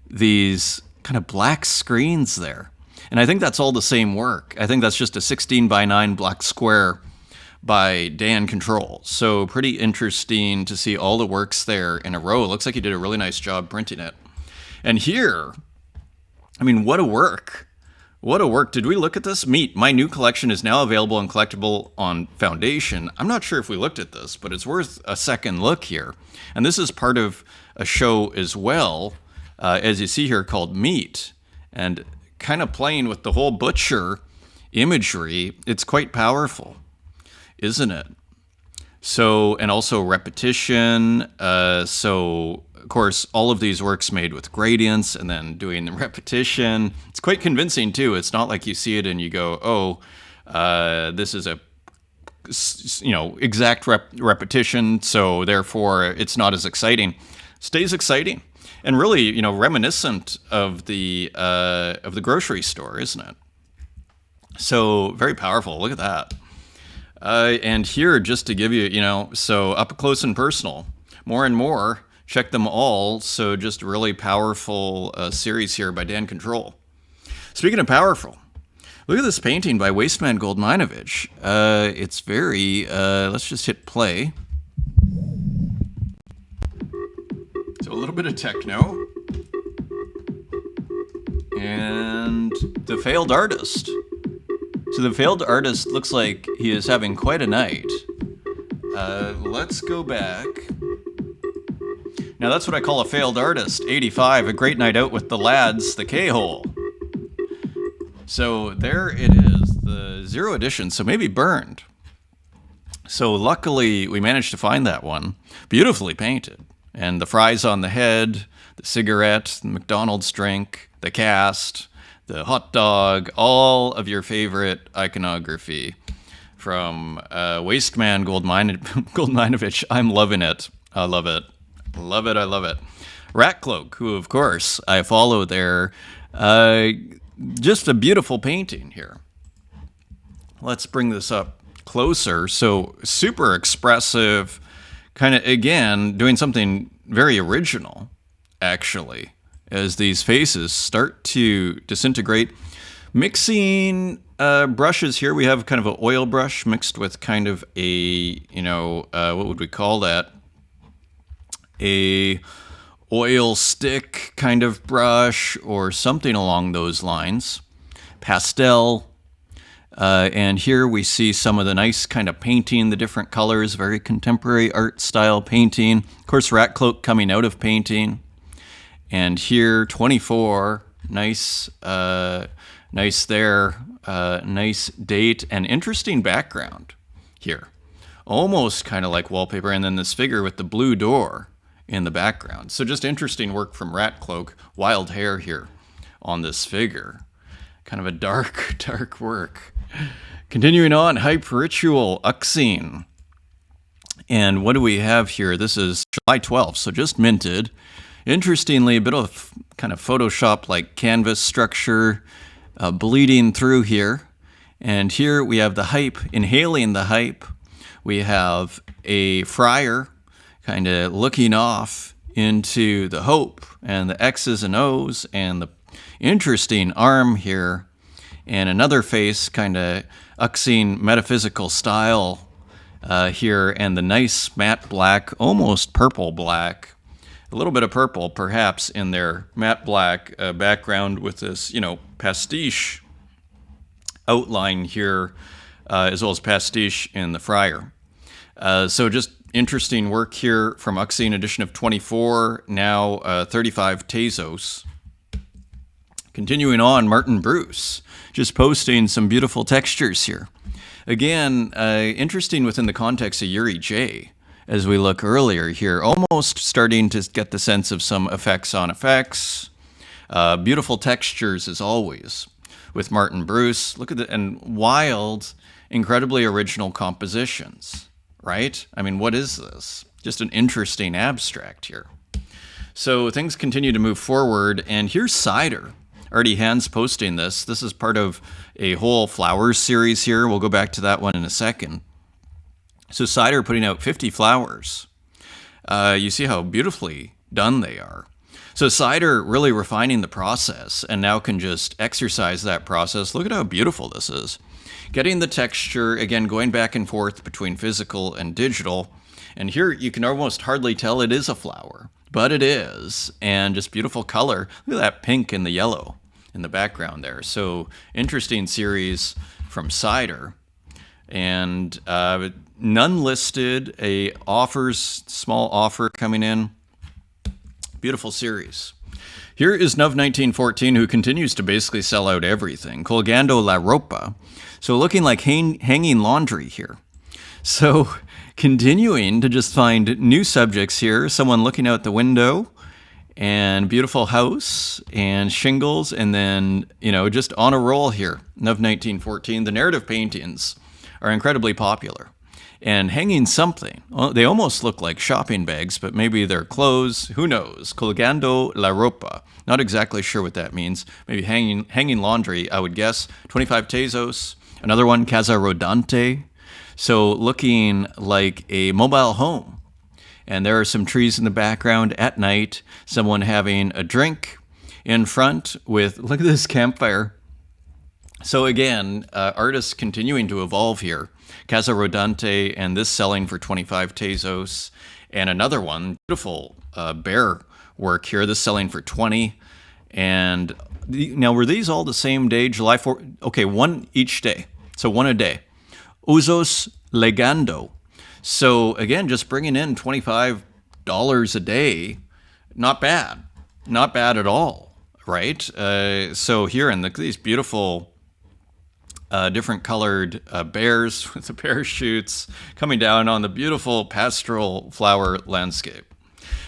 these kind of black screens there. And I think that's all the same work. I think that's just a 16:9 black square by Dan Control. So pretty interesting to see all the works there in a row. It looks like he did a really nice job printing it. And here, what a work. What a work. Did we look at this? Meet. My new collection is now available and collectible on Foundation. I'm not sure if we looked at this, but it's worth a second look here. And this is part of a show as well, as you see here, called Meet. And kind of playing with the whole butcher imagery. It's quite powerful, isn't it? So, and also repetition. So, of course, all of these works made with gradients and then doing the repetition. It's quite convincing, too. It's not like you see it and you go, oh, this is a, exact repetition, so therefore it's not as exciting. Stays exciting. And really, reminiscent of the grocery store, isn't it? So, very powerful. Look at that. And here, just to give you, so up close and personal, more and more, check them all. So just really powerful series here by Dan Control. Speaking of powerful, look at this painting by Wasteman Goldminovich. It's very, let's just hit play. So a little bit of techno. And The Failed Artist. So the failed artist looks like he is having quite a night. Let's go back. Now that's what I call a failed artist. 85, a great night out with the lads, the K-hole. So there it is, the 0 edition, so maybe burned. So luckily we managed to find that one. Beautifully painted. And the fries on the head, the cigarette, the McDonald's drink, the cast, the hot dog, all of your favorite iconography from Wasteman Goldminovich. I'm loving it. I love it. Love it. I love it. Ratcloak, who of course I follow there. Just a beautiful painting here. Let's bring this up closer. So super expressive, kind of, again, doing something very original, actually, as these faces start to disintegrate. Mixing brushes here, we have kind of an oil brush mixed with kind of a, what would we call that? A oil stick kind of brush or something along those lines. Pastel. And here we see some of the nice kind of painting, the different colors, very contemporary art style painting. Of course, Rat Cloak coming out of painting. And here, 24, nice there, nice date, and interesting background here. Almost kind of like wallpaper, and then this figure with the blue door in the background. So just interesting work from Rat Cloak. Wild hair here on this figure. Kind of a dark, dark work. Continuing on, Hype Ritual, Uxine. And what do we have here? This is July 12th, so just minted. Interestingly, a bit of kind of Photoshop-like canvas structure bleeding through here. And here we have the hype, inhaling the hype. We have a friar kind of looking off into the hope and the X's and O's and the interesting arm here. And another face, kind of Uxine metaphysical style here, and the nice matte black, almost purple black, a little bit of purple perhaps in their matte black background with this, pastiche outline here, as well as pastiche in the friar. So just interesting work here from Uxine, edition of 24, now 35 Tezos. Continuing on, Martin Bruce, just posting some beautiful textures here. Again, interesting within the context of Yuri J, as we look earlier here, almost starting to get the sense of some effects on effects. Beautiful textures as always with Martin Bruce. Look at the, and wild, incredibly original compositions, right? I mean, what is this? Just an interesting abstract here. So things continue to move forward, and here's Cider. Already hands posting this. This is part of a whole flowers series here. We'll go back to that one in a second. So Cider putting out 50 flowers. You see how beautifully done they are. So Cider really refining the process and now can just exercise that process. Look at how beautiful this is. Getting the texture, again, going back and forth between physical and digital. And here you can almost hardly tell it is a flower, but it is. And just beautiful color. Look at that pink and the yellow in the background there. So interesting series from Cider. And none listed, a small offer coming in. Beautiful series. Here is Nuv 1914, who continues to basically sell out everything. Colgando La Ropa. So looking like hanging laundry here. So continuing to just find new subjects here. Someone looking out the window, and beautiful house and shingles, and then, just on a roll here. Nuv 1914. The narrative paintings are incredibly popular. And hanging something. Well, they almost look like shopping bags, but maybe they're clothes. Who knows? Colgando la ropa. Not exactly sure what that means. Maybe hanging laundry, I would guess. 25 Tezos. Another one, Casa Rodante. So looking like a mobile home. And there are some trees in the background at night. Someone having a drink in front with, look at this campfire. So again, artists continuing to evolve here. Casa Rodante, and this selling for 25 Tezos. And another one, beautiful bear work here, this selling for 20. And now, were these all the same day, July 4th? Okay, one each day. So one a day. Usos Legando. So again, just bringing in $25 a day. Not bad. Not bad at all, right? So here in these beautiful different colored bears with the parachutes coming down on the beautiful pastoral flower landscape.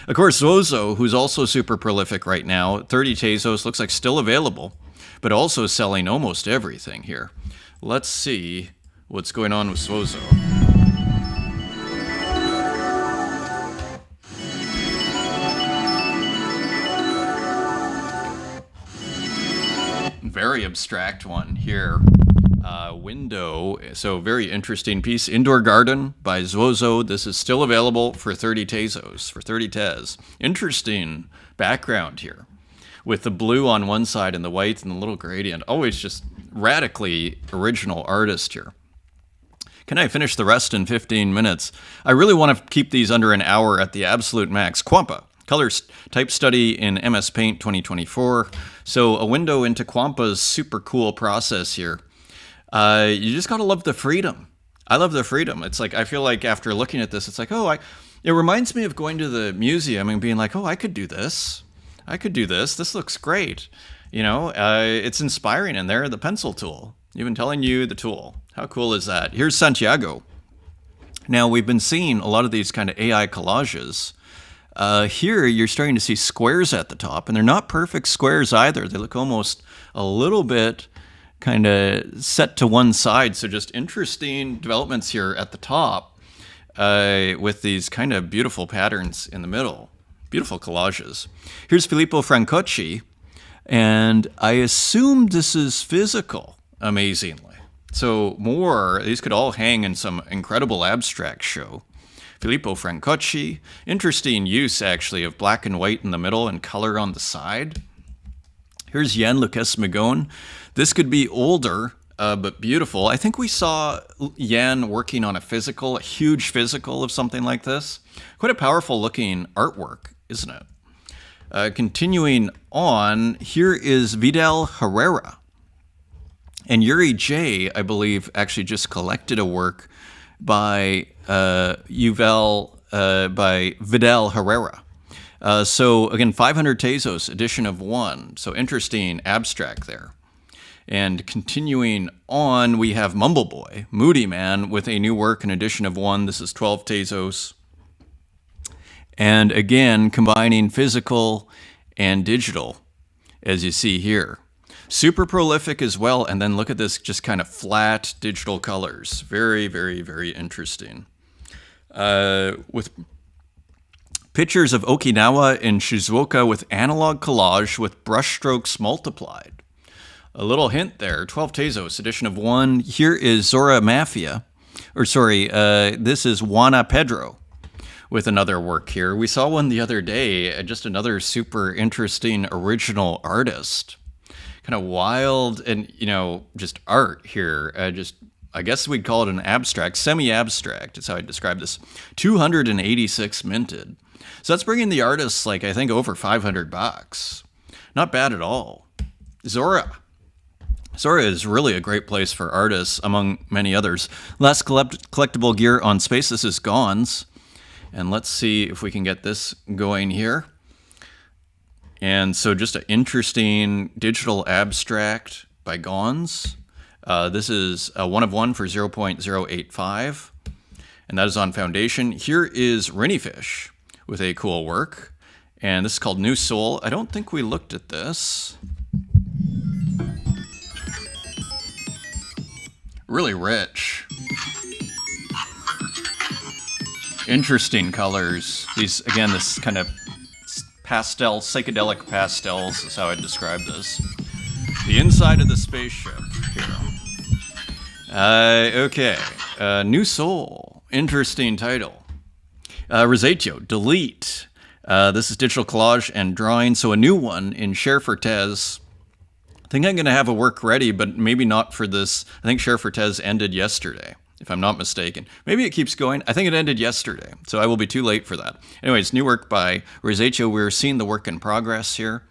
Of course, Zozo, who's also super prolific right now, 30 Tezos, looks like still available, but also selling almost everything here. Let's see what's going on with Zozo. Very abstract one here. Window. So very interesting piece. Indoor Garden by Zozo. This is still available for 30 Tezos, for 30 Tez. Interesting background here with the blue on one side and the white and the little gradient. Always just radically original artist here. Can I finish the rest in 15 minutes? I really want to keep these under an hour at the absolute max. Quampa. Color type study in MS Paint 2024. So a window into Quampa's super cool process here. You just gotta love the freedom. I love the freedom. It's like, I feel like after looking at this, it's like, it reminds me of going to the museum and being like, I could do this. I could do this. This looks great. It's inspiring. And there, the pencil tool, even telling you the tool. How cool is that? Here's Santiago. Now, we've been seeing a lot of these kind of AI collages. Here, you're starting to see squares at the top, and they're not perfect squares either. They look almost a little bit kind of set to one side. So just interesting developments here at the top with these kind of beautiful patterns in the middle. Beautiful collages. Here's Filippo Francocci, and I assume this is physical, amazingly. So these could all hang in some incredible abstract show. Filippo Francocci, interesting use actually of black and white in the middle and color on the side. Here's Jan Lucas Magon. This could be older, but beautiful. I think we saw Jan working on a huge physical of something like this. Quite a powerful looking artwork, isn't it? Continuing on, here is Vidal Herrera. And Yuri J, I believe, actually just collected a work by Vidal Herrera. So again, 500 Tezos, edition of 1. So interesting abstract there. And continuing on, we have Mumble Boy, Moody Man, with a new work, an edition of 1. This is 12 Tezos. And again, combining physical and digital, as you see here. Super prolific as well. And then look at this, just kind of flat digital colors. Very, very, very interesting. With pictures of Okinawa and Shizuoka with analog collage with brushstrokes multiplied. A little hint there, 12 Tezos, edition of 1. Here is Zora Mafia. This is Juana Pedro with another work here. We saw one the other day, just another super interesting original artist. Kind of wild and, just art here. I guess we'd call it an abstract, semi-abstract is how I describe this. 286 minted. So that's bringing the artists, I think, over $500. Not bad at all. Zora is really a great place for artists, among many others. Last collectible gear on Space. This is Gons. And let's see if we can get this going here. And so just an interesting digital abstract by Gons. This is a 1 of 1 for 0.085. And that is on Foundation. Here is Rennyfish with a cool work. And this is called New Soul. I don't think we looked at this. Really rich. Interesting colors. These, again, this kind of psychedelic pastels is how I describe this. The inside of the spaceship here. Okay. New Soul. Interesting title. Rosetio, Delete. This is digital collage and drawing. So a new one in Share for Tez. I think I'm going to have a work ready, but maybe not for this. I think Share for Tez ended yesterday, if I'm not mistaken. Maybe it keeps going. I think it ended yesterday, so I will be too late for that. Anyways, new work by Rosetio. We're seeing the work in progress here.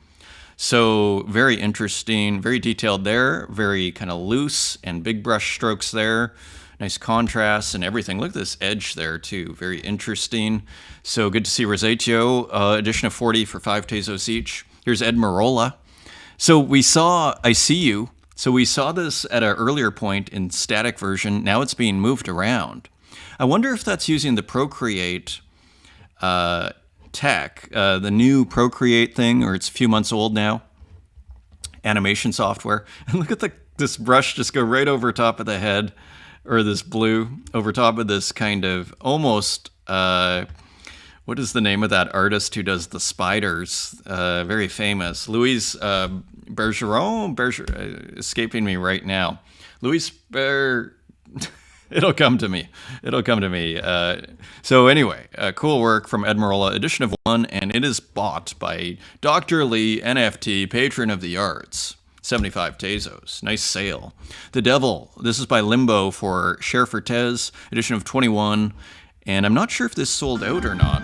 So very interesting, very detailed there, very kind of loose and big brush strokes there. Nice contrast and everything. Look at this edge there too, very interesting. So good to see Rosetio, edition of 40 for 5 Tezos each. Here's Ed Marola. So we saw I See You. So we saw this at an earlier point in static version. Now it's being moved around. I wonder if that's using the Procreate tech, the new Procreate thing, or it's a few months old now, animation software. And look at this brush just go right over top of the head, or this blue over top of this kind of almost, what is the name of that artist who does the spiders? Very famous. Louise Bergeron, escaping me right now. Luis It'll come to me. It'll come to me. So anyway, cool work from Ed Marola, edition of 1, and it is bought by Dr. Lee, NFT, patron of the arts. 75 Tezos. Nice sale. The Devil. This is by Limbo for Share for Tez, edition of 21. And I'm not sure if this sold out or not.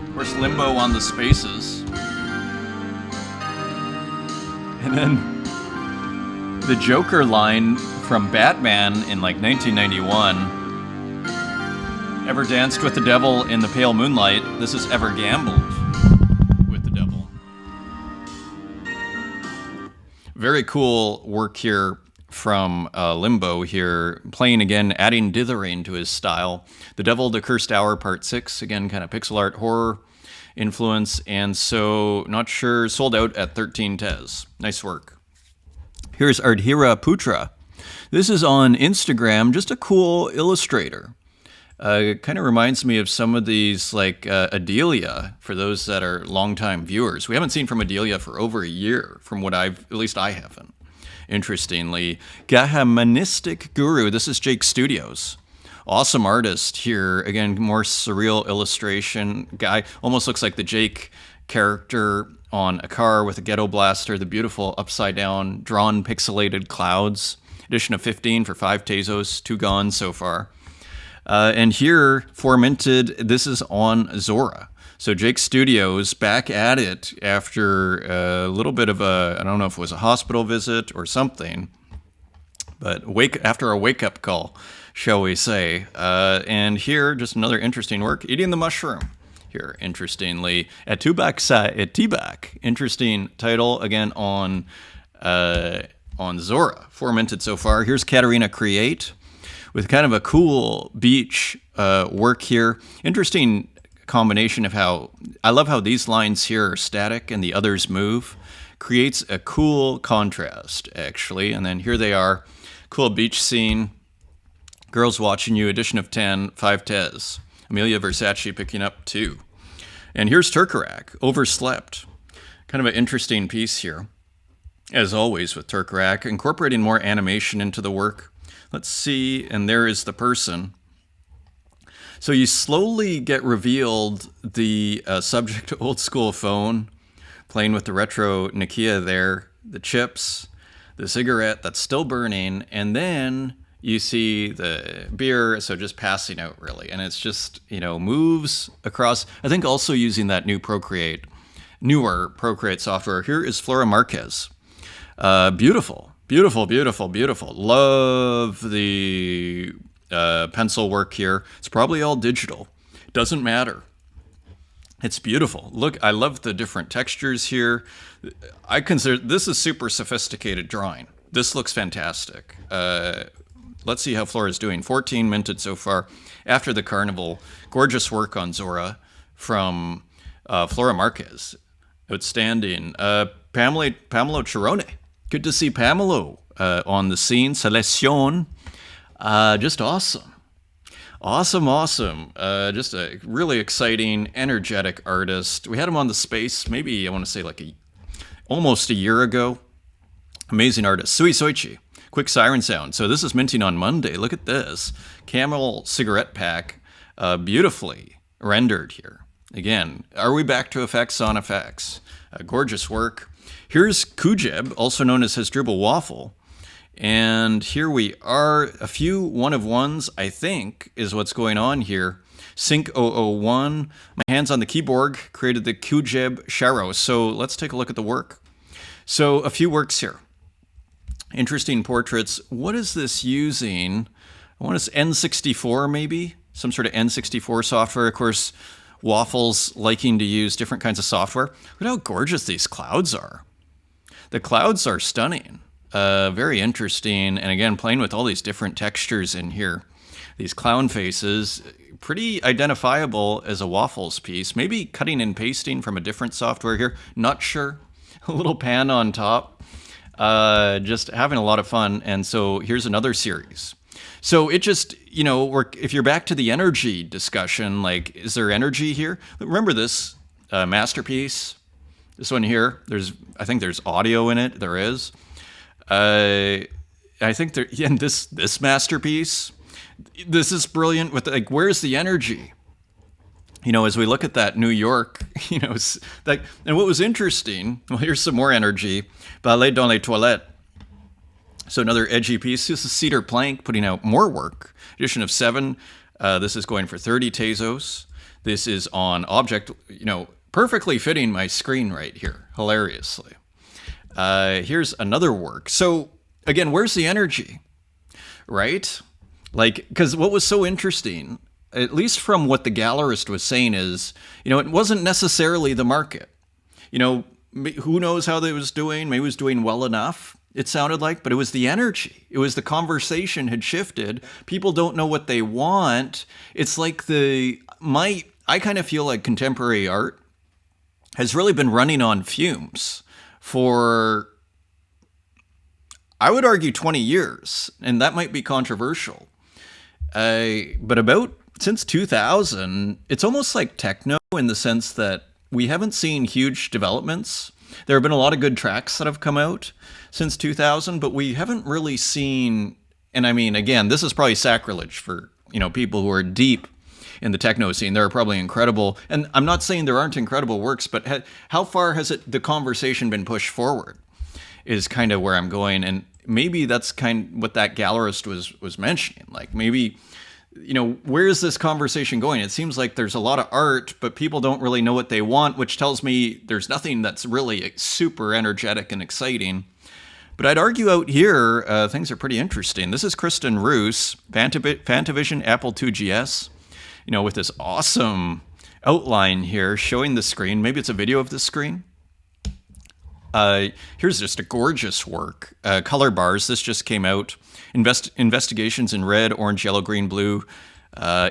Of course, Limbo on the spaces. And then the Joker line from Batman in like 1991. Ever danced with the devil in the pale moonlight? This is Ever gambled with the devil. Very cool work here from Limbo here, playing again, adding dithering to his style. The Devil, The Cursed Hour, Part 6, again, kind of pixel art horror influence, and so, not sure, sold out at 13 Tez. Nice work. Here's Ardhira Putra. This is on Instagram, just a cool illustrator. Kind of reminds me of some of these, like Adelia, for those that are longtime viewers. We haven't seen from Adelia for over a year, from what at least I haven't. Interestingly, Gahamanistic Guru, this is Jake Studios. Awesome artist here. Again, more surreal illustration. Guy almost looks like the Jake character on a car with a ghetto blaster. The beautiful upside down drawn pixelated clouds. Edition of 15 for 5 Tezos, 2 gone so far. And here, 4 minted, this is on Zora. So Jake Studios back at it after a little bit of I don't know if it was a hospital visit or something, but after a wake-up call, shall we say. And here, just another interesting work, Eating the Mushroom. Here, interestingly, at Tibak. Interesting title, again, on Zora. 4 minted so far. Here's Katarina Create with kind of a cool beach work here. Interesting combination of how, I love how these lines here are static and the others move. Creates a cool contrast, actually. And then here they are. Cool beach scene. Girls Watching You, edition of 10, 5 Tez. Amelia Versace picking up 2. And here's Turkarak, Overslept. Kind of an interesting piece here, as always with Turkarak, incorporating more animation into the work. Let's see, and there is the person. So you slowly get revealed the subject old school phone, playing with the retro Nokia there, the chips, the cigarette that's still burning, and then you see the beer, so just passing out really. And it's just, moves across, I think also using that newer Procreate software. Here is Flora Marquez. Beautiful, beautiful, beautiful, beautiful. Love the pencil work here. It's probably all digital. Doesn't matter. It's beautiful. Look, I love the different textures here. I consider this is super sophisticated drawing. This looks fantastic. Let's see how Flora's doing. 14 minted so far after the carnival. Gorgeous work on Zora from Flora Marquez. Outstanding. Pamela Chirone. Good to see Pamela on the scene. Selección. Just awesome. Awesome. Just a really exciting, energetic artist. We had him on the space, maybe I want to say like almost a year ago. Amazing artist. Sui Soichi. Quick siren sound. So this is minting on Monday. Look at this. Camel cigarette pack. Beautifully rendered here. Again, are we back to effects on effects? Gorgeous work. Here's Kujeb, also known as Hasdrubal Waffle. And here we are, a few one-of-ones, I think, is what's going on here. Sync 001, my hands on the keyboard, created the Kujeb Sharo. So let's take a look at the work. So a few works here. Interesting portraits. What is this using? I want to say N64 maybe? Some sort of N64 software. Of course, Waffle's liking to use different kinds of software. Look at how gorgeous these clouds are. The clouds are stunning. Very interesting. And again, playing with all these different textures in here. These clown faces, pretty identifiable as a Waffles piece. Maybe cutting and pasting from a different software here. Not sure. A little pan on top. Just having a lot of fun. And so here's another series. So it just, if you're back to the energy discussion, like, is there energy here? Remember this masterpiece? This one here, I think there's audio in it. There is. I think there, yeah, and this masterpiece, this is brilliant. With like, where's the energy? As we look at that New York, it's like, and what was interesting. Well, here's some more energy. Ballet dans les toilettes. So another edgy piece. This is Cedar Plank putting out more work. Edition of 7. This is going for 30 Tezos. This is on object, perfectly fitting my screen right here, hilariously. Here's another work. So again, where's the energy, right? Like, because what was so interesting, at least from what the Gallerist was saying, is, it wasn't necessarily the market. Who knows how they was doing? Maybe it was doing well enough, it sounded like, but it was the energy. It was the conversation had shifted. People don't know what they want. It's like I kind of feel like contemporary art has really been running on fumes for, I would argue, 20 years, and that might be controversial. But about since 2000, it's almost like techno in the sense that we haven't seen huge developments. There have been a lot of good tracks that have come out since 2000, but we haven't really seen, and I mean, again, this is probably sacrilege for, people who are deep in the techno scene. There are probably incredible, and I'm not saying there aren't incredible works, but how far has the conversation been pushed forward is kind of where I'm going. And maybe that's kind of what that Gallerist was mentioning. Like, maybe, where is this conversation going? It seems like there's a lot of art, but people don't really know what they want, which tells me there's nothing that's really super energetic and exciting. But I'd argue out here, things are pretty interesting. This is Kristen Roos, Fantavision Apple IIgs, with this awesome outline here showing the screen. Maybe it's a video of the screen. Here's just a gorgeous work. Color bars. This just came out. Investigations in red, orange, yellow, green, blue,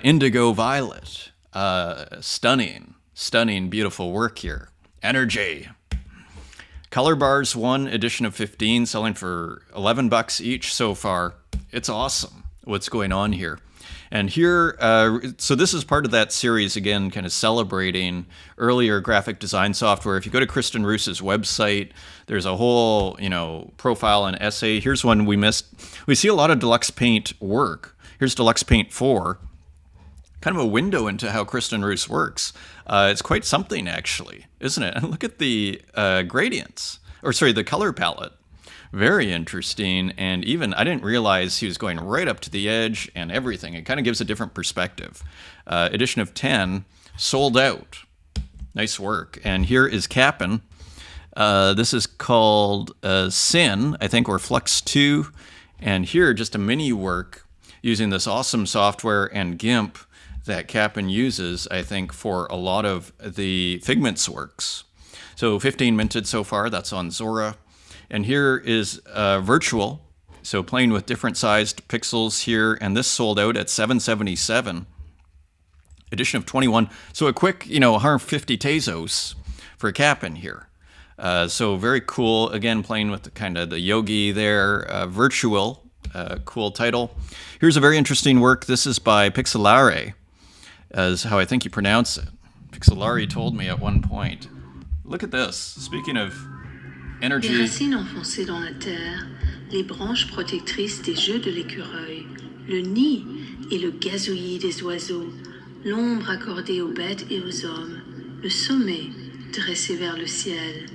indigo, violet. Stunning, beautiful work here. Energy. Color bars, 1 edition of 15, selling for $11 each so far. It's awesome what's going on here. And here, so this is part of that series, again, kind of celebrating earlier graphic design software. If you go to Kristen Roos's website, there's a whole, profile and essay. Here's one we missed. We see a lot of Deluxe Paint work. Here's Deluxe Paint 4. Kind of a window into how Kristen Roos works. It's quite something, actually, isn't it? And look at the gradients, the color palette. Very interesting, and even I didn't realize he was going right up to the edge and everything. It kind of gives a different perspective. Edition of 10, sold out. Nice work. And here is Cap'n. This is called Sin, I think, or Flux 2. And here, just a mini work using this awesome software and GIMP that Cap'n uses, I think, for a lot of the Figments works. So 15 minted so far. That's on Zora. And here is Virtual, so playing with different sized pixels here, and this sold out at $777. Edition of 21, so a quick, 150 Tezos for Cap'n here. So very cool, again, playing with the yogi there. Virtual, cool title. Here's a very interesting work. This is by Pixelare, is how I think you pronounce it. Pixelare told me at one point. Look at this, speaking of energy. Les racines enfoncées dans la terre, les branches protectrices des jeux de l'écureuil, le nid et le gazouillis des oiseaux, l'ombre accordée aux bêtes et aux hommes, le sommet dressé vers le ciel.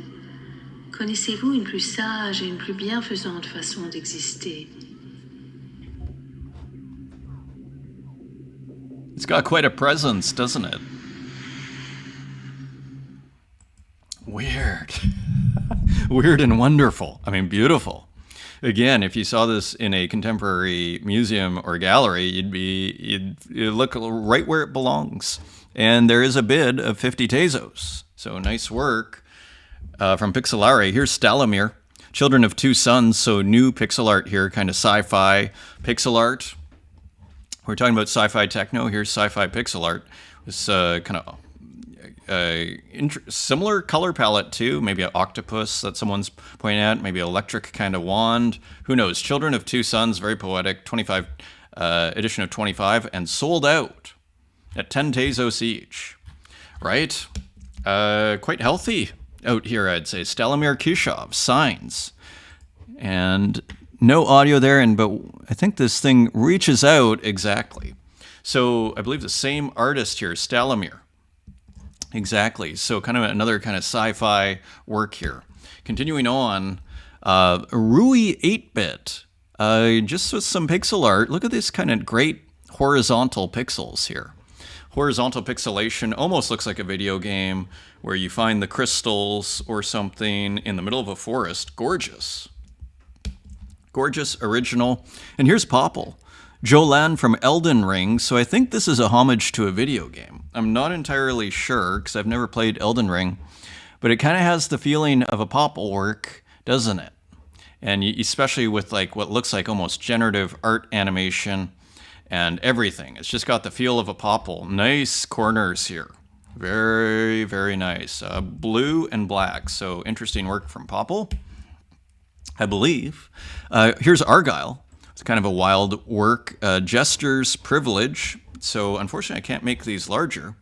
Connaissez-vous une plus sage et une plus bienfaisante façon d'exister? It's got quite a presence, doesn't it? Weird. Weird and wonderful. I mean, beautiful. Again, if you saw this in a contemporary museum or gallery, you'd look right where it belongs. And there is a bid of 50 Tezos. So nice work from Pixelare. Here's Stalamir, Children of Two Suns. So new pixel art here, kind of sci-fi pixel art. We're talking about sci-fi techno. Here's sci-fi pixel art. This kind of similar color palette too. Maybe an octopus that someone's pointing at. Maybe electric kind of wand. Who knows? Children of Two Suns, very poetic. 25 edition of 25, and sold out at 10 Tezos each. Right? Quite healthy out here, I'd say. Stalamir Kishov, Signs. And no audio there, but I think this thing reaches out exactly. So I believe the same artist here, Stalamir. Exactly. So kind of another kind of sci-fi work here. Continuing on, Rui 8-bit, just with some pixel art. Look at this kind of great horizontal pixels here. Horizontal pixelation almost looks like a video game where you find the crystals or something in the middle of a forest. Gorgeous. Gorgeous, original. And here's Popple. Jolan from Elden Ring, so I think this is a homage to a video game. I'm not entirely sure, because I've never played Elden Ring, but it kind of has the feeling of a Popple work, doesn't it? And especially with like what looks like almost generative art animation and everything. It's just got the feel of a Popple. Nice corners here. Very, very nice. Blue and black, so interesting work from Popple, I believe. Here's Argyle. It's kind of a wild work. Jester's Privilege. So unfortunately, I can't make these larger.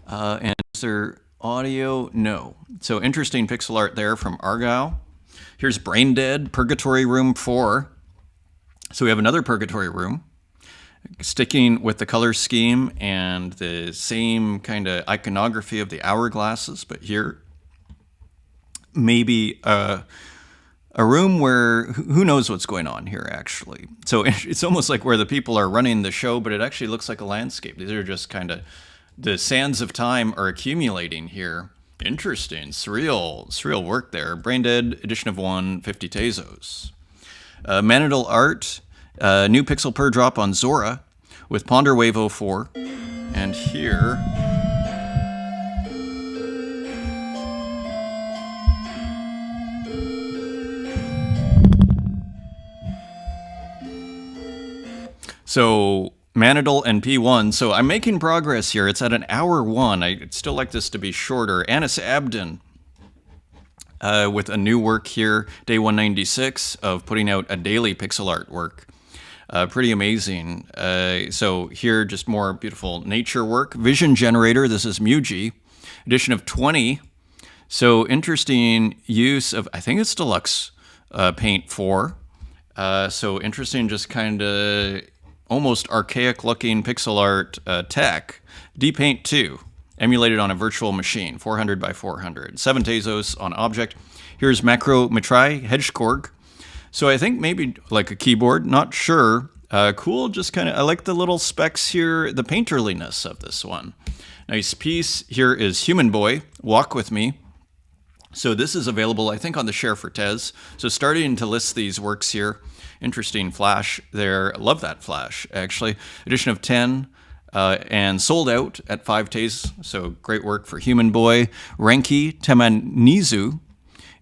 And is there audio? No. So interesting pixel art there from Argyle. Here's Brain Dead, Purgatory Room 4. So we have another Purgatory Room. Sticking with the color scheme and the same kind of iconography of the hourglasses, but here maybe a room where who knows what's going on here, actually. So it's almost like where the people are running the show, but it actually looks like a landscape. These are just kind of the sands of time are accumulating here. Interesting, surreal work there. Brain Dead, edition of 1, 50 Tezos. Manadal art, new pixel per drop on Zora with Ponder Wave 04. And here... So Manadal and P1. So I'm making progress here. It's at an hour 1. I'd still like this to be shorter. Anis Abdin with a new work here, day 196 of putting out a daily pixel art work. Pretty amazing. So here, just more beautiful nature work. Vision Generator, this is Muji, edition of 20. So interesting use of, I think it's Deluxe Paint 4. So interesting, just kind of almost archaic looking pixel art tech. D-Paint 2, emulated on a virtual machine, 400 by 400. 7 Tezos on object. Here's Macro Mitrai, Hedgekorg. So I think maybe like a keyboard, not sure. Cool, just kind of, I like the little specs here, the painterliness of this one. Nice piece. Here is Human Boy, Walk With Me. So this is available, I think, on the Share for Tez. So starting to list these works here. Interesting flash there. Love that flash, actually. Edition of 10 and sold out at 5 Tez. So great work for Human Boy. Renki Temanizu.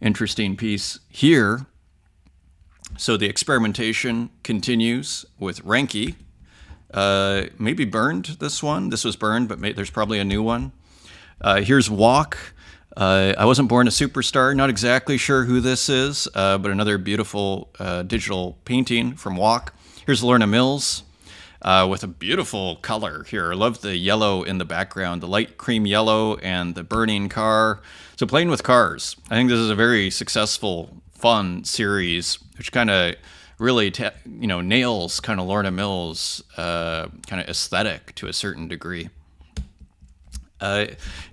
Interesting piece here. So the experimentation continues with Renki. Maybe burned, this one. This was burned, but there's probably a new one. Here's Walk. I wasn't born a superstar. Not exactly sure who this is, but another beautiful digital painting from Walk. Here's Lorna Mills with a beautiful color here. I love the yellow in the background, the light cream yellow and the burning car. So playing with cars. I think this is a very successful, fun series, which kind of really nails kind of Lorna Mills kind of aesthetic to a certain degree.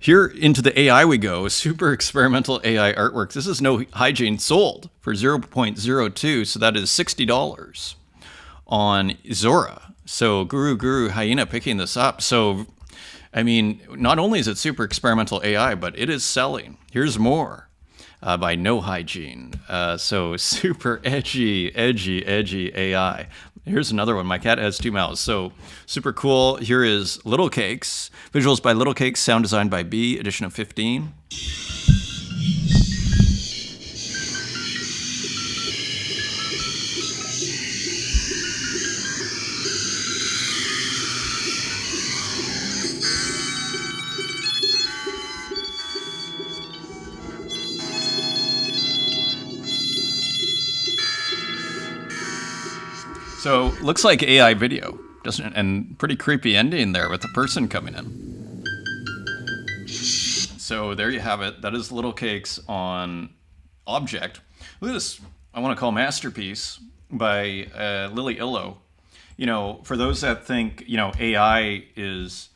Here into the AI we go, super experimental AI artwork. This is No Hygiene, sold for 0.02, so that is $60 on Zora. So Guru Hyena picking this up. So, I mean, not only is it super experimental AI, but it is selling. Here's more by No Hygiene. So super edgy AI. Here's another one. My cat has 2 mouths. So super cool. Here is Little Cakes. Visuals by Little Cakes. Sound design by B. Edition of 15. So looks like AI video, doesn't it? And pretty creepy ending there with the person coming in. So there you have it. That is Little Cakes on Object. Look at this I want to call masterpiece by Lily Illo. For those that think, AI is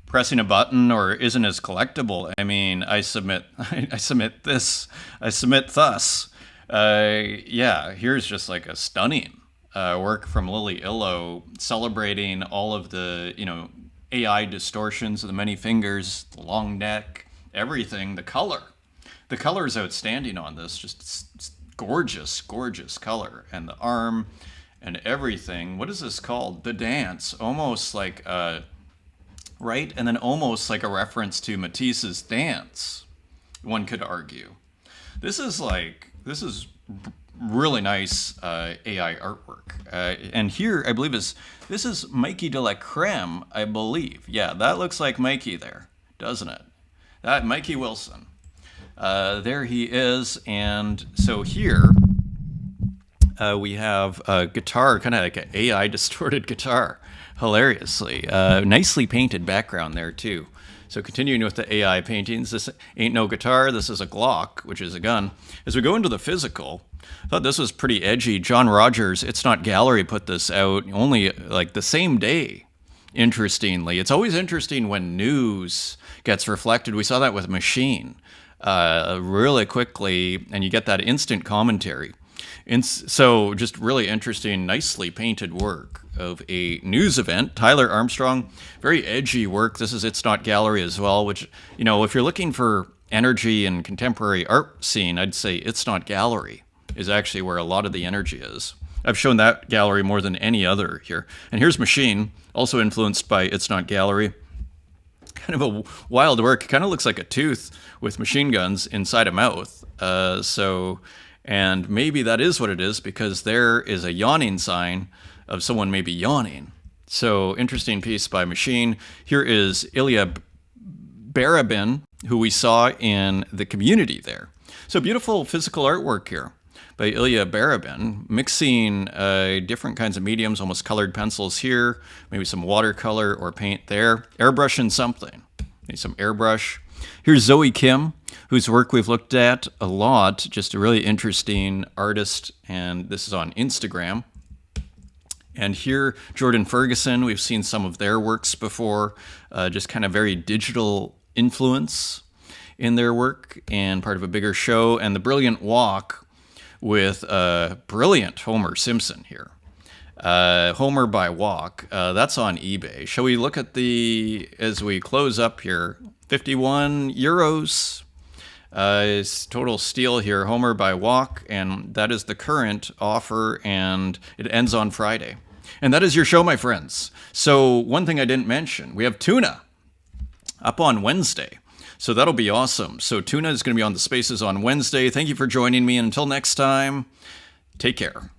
pressing a button or isn't as collectible, I mean, I submit, I submit this, I submit thus. Yeah, here's just like a stunning work from Lily Illo celebrating all of the, AI distortions of the many fingers, the long neck, everything, the color. The color is outstanding on this, just gorgeous, gorgeous color. And the arm and everything. What is this called? The dance. Almost like, right? And then almost like a reference to Matisse's dance, one could argue. This is really nice AI artwork. And here, I believe this is Mikey de la Creme, I believe. Yeah, that looks like Mikey there, doesn't it? That Mikey Wilson. There he is. And so here we have a guitar, kind of like an AI distorted guitar, hilariously. Nicely painted background there, too. So continuing with the AI paintings, this ain't no guitar, this is a Glock, which is a gun. As we go into the physical, I thought this was pretty edgy. John Rogers, It's Not Gallery, put this out only like the same day, interestingly. It's always interesting when news gets reflected. We saw that with Machine really quickly, and you get that instant commentary. And so just really interesting, nicely painted work of a news event. Tyler Armstrong, very edgy work. This is It's Not Gallery as well, which, if you're looking for energy in contemporary art scene, I'd say It's Not Gallery is actually where a lot of the energy is. I've shown that gallery more than any other here. And here's Machine, also influenced by It's Not Gallery. Kind of a wild work. Kind of looks like a tooth with machine guns inside a mouth. And maybe that is what it is, because there is a yawning sign of someone maybe yawning. So interesting piece by Machine. Here is Ilya Barabin, who we saw in the Community there. So beautiful physical artwork here by Ilya Barabin, mixing different kinds of mediums, almost colored pencils here, maybe some watercolor or paint there, airbrushing something, maybe some airbrush. Here's Zoe Kim, whose work we've looked at a lot, just a really interesting artist, and this is on Instagram. And here, Jordan Ferguson, we've seen some of their works before, just kind of very digital influence in their work and part of a bigger show. And the brilliant walk with brilliant Homer Simpson here. Homer by Walk, that's on eBay. Shall we look at as we close up here, 51 euros is total steal here, Homer by Walk, and that is the current offer, and it ends on Friday. And that is your show, my friends. So one thing I didn't mention, we have Tuna up on Wednesday. So that'll be awesome. So Tuna is going to be on the Spaces on Wednesday. Thank you for joining me, and until next time, take care.